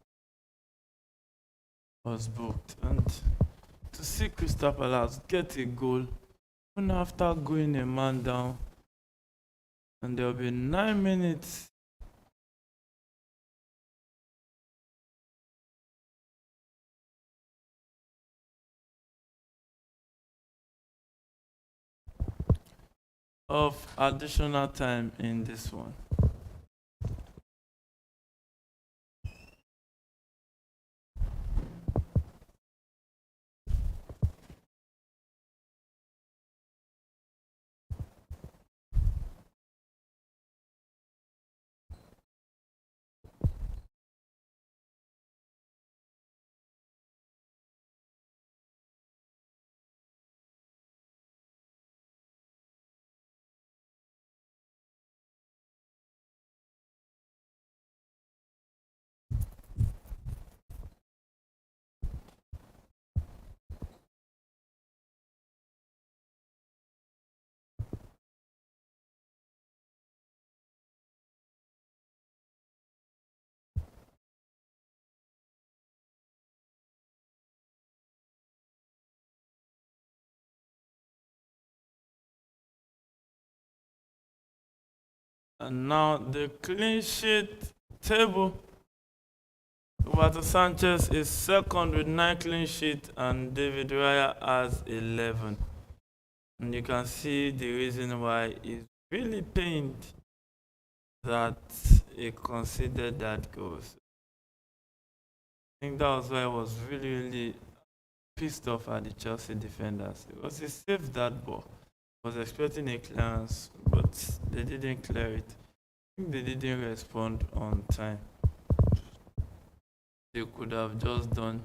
was booked, and to see Crystal Palace get a goal even after going a man down, and there will be 9 minutes of additional time in this one. And now the clean sheet table. Roberto Sanchez is second with 9 clean sheets, and David Raya has 11. And you can see the reason why he's really pained that he conceded that goal. I think that was why I was really, really pissed off at the Chelsea defenders, because he saved that ball. I was expecting a clearance, but they didn't clear it. I think they didn't respond on time. They could have just done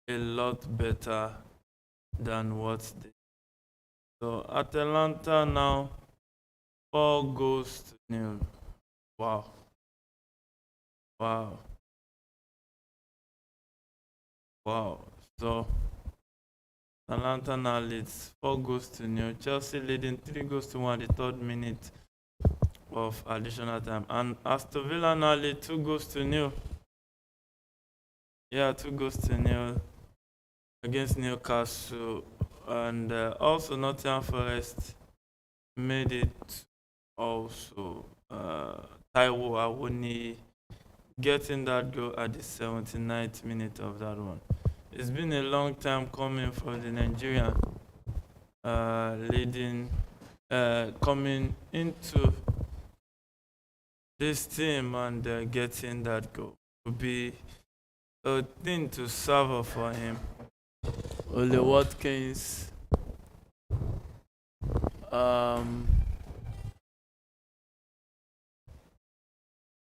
a lot better than what they did. So Atalanta now 4-0. Wow. Wow. Wow. So Atalanta now leads 4-0. Chelsea leading 3-1 at the 3rd minute of additional time. And Aston Villa now lead 2-0. Yeah, 2-0 against Newcastle. And also Nottingham Forest made it also. Taiwo Awoni getting that goal at the 79th minute of that one. It's been a long time coming for the Nigerian coming into this team and getting that goal. Would be a thing to suffer for him. Ole Watkins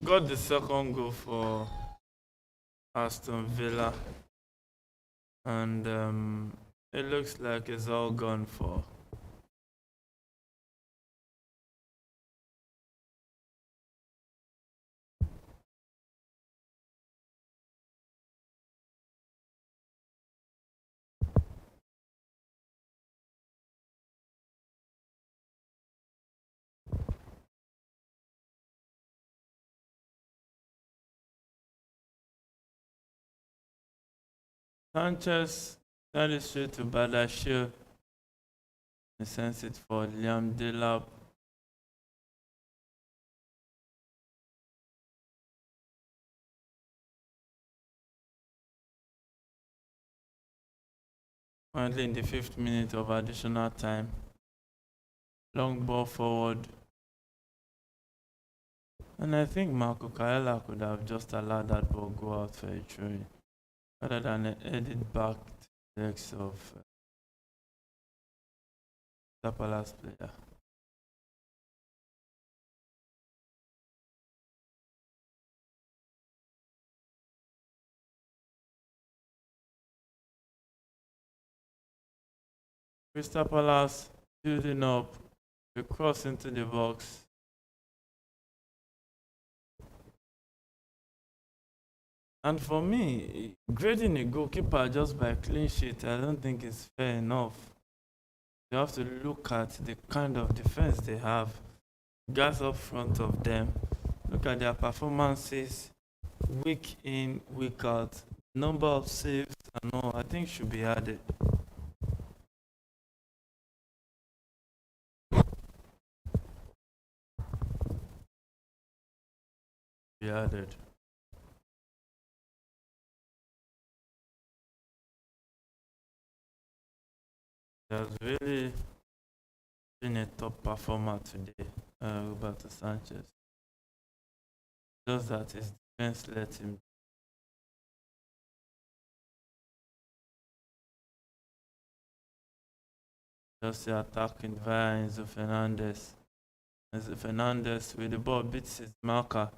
got the second goal for Aston Villa, and it looks like it's all gone for Sanchez. That is straight to Badashir. He sends it for Liam Delap. Currently in the 5th minute of additional time. Long ball forward. And I think Marco Kaela could have just allowed that ball go out for a throw rather than head it back to the legs of the Palace player. Crystal Palace building up. We cross into the box. And for me, grading a goalkeeper just by clean sheet, I don't think it's fair enough. You have to look at the kind of defense they have. Guys up front of them. Look at their performances week in, week out. Number of saves and all, I think should be added. Be added. He has really been a top performer today, Roberto Sanchez. Just that his defense let him. Just the attacking via Enzo Fernandez. Enzo Fernandez with the ball beats his marker.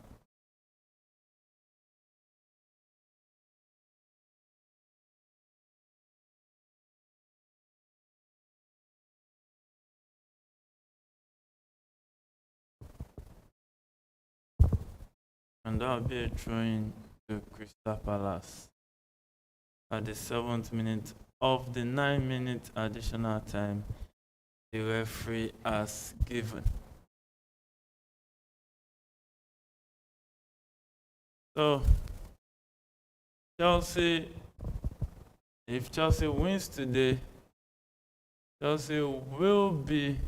And that will be a throw-in to Crystal Palace at the 7th minute of the 9-minute additional time the referee has given. So Chelsea, if Chelsea wins today, Chelsea will be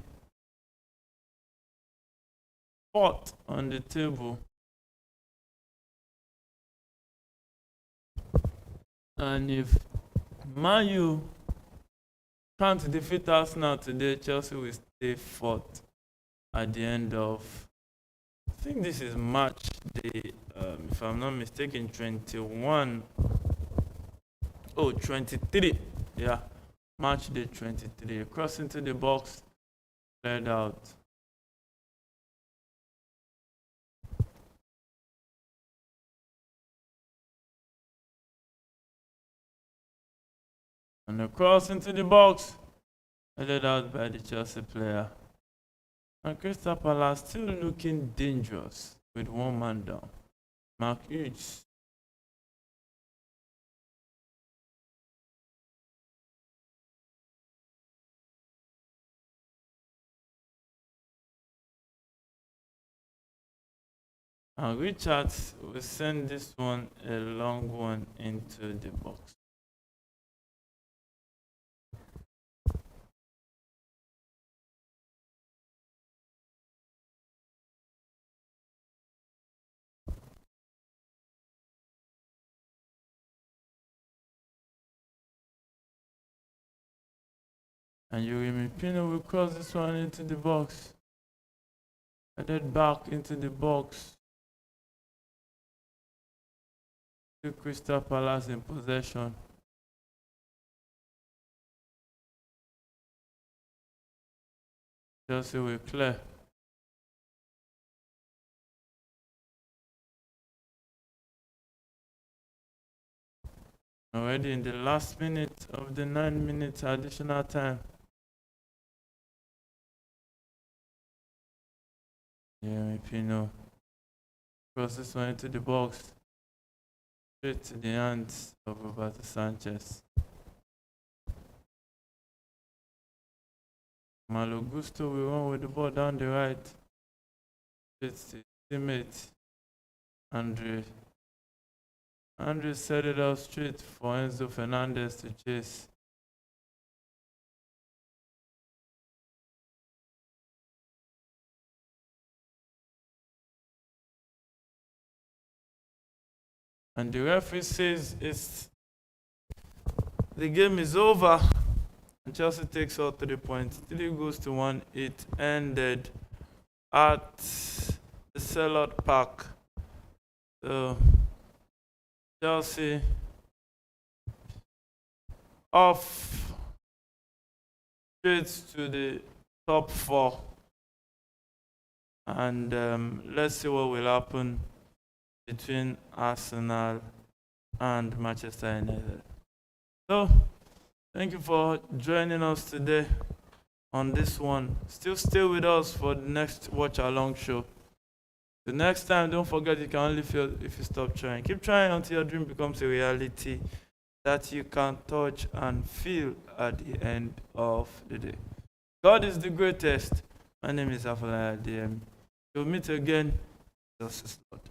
4th on the table. And if Man U can't defeat Arsenal today, Chelsea will stay 4th at the end of, I think this is match day, if I'm not mistaken, 23. Yeah, match day 23. Cross into the box, cleared out. And a cross into the box, headed out by the Chelsea player. And Crystal Palace still looking dangerous with one man down. Mark Hughes. And Richards will send this one, a long one, into the box. And Yuri Pino will cross this one into the box. Headed back into the box. To Crystal Palace in possession. Chelsea will clear. Already in the last minute of the 9 minutes additional time. Yeah, Pino cross this one into the box. Straight to the hands of Roberto Sanchez. Malo Gusto will run with the ball down the right. Straight to his teammate, Andre. Andre set it out straight for Enzo Fernandez to chase. And the referee says the game is over. And Chelsea takes all 3 points. 3 goes to 1. It ended at the Sellout Park. So Chelsea off straight to the top 4. And let's see what will happen between Arsenal and Manchester United. So, thank you for joining us today on this one. Still stay with us for the next Watch Along show. The next time, don't forget you can only fail if you stop trying. Keep trying until your dream becomes a reality that you can touch and feel at the end of the day. God is the greatest. My name is Afalaya DM. We'll meet again. Jesus is Lord.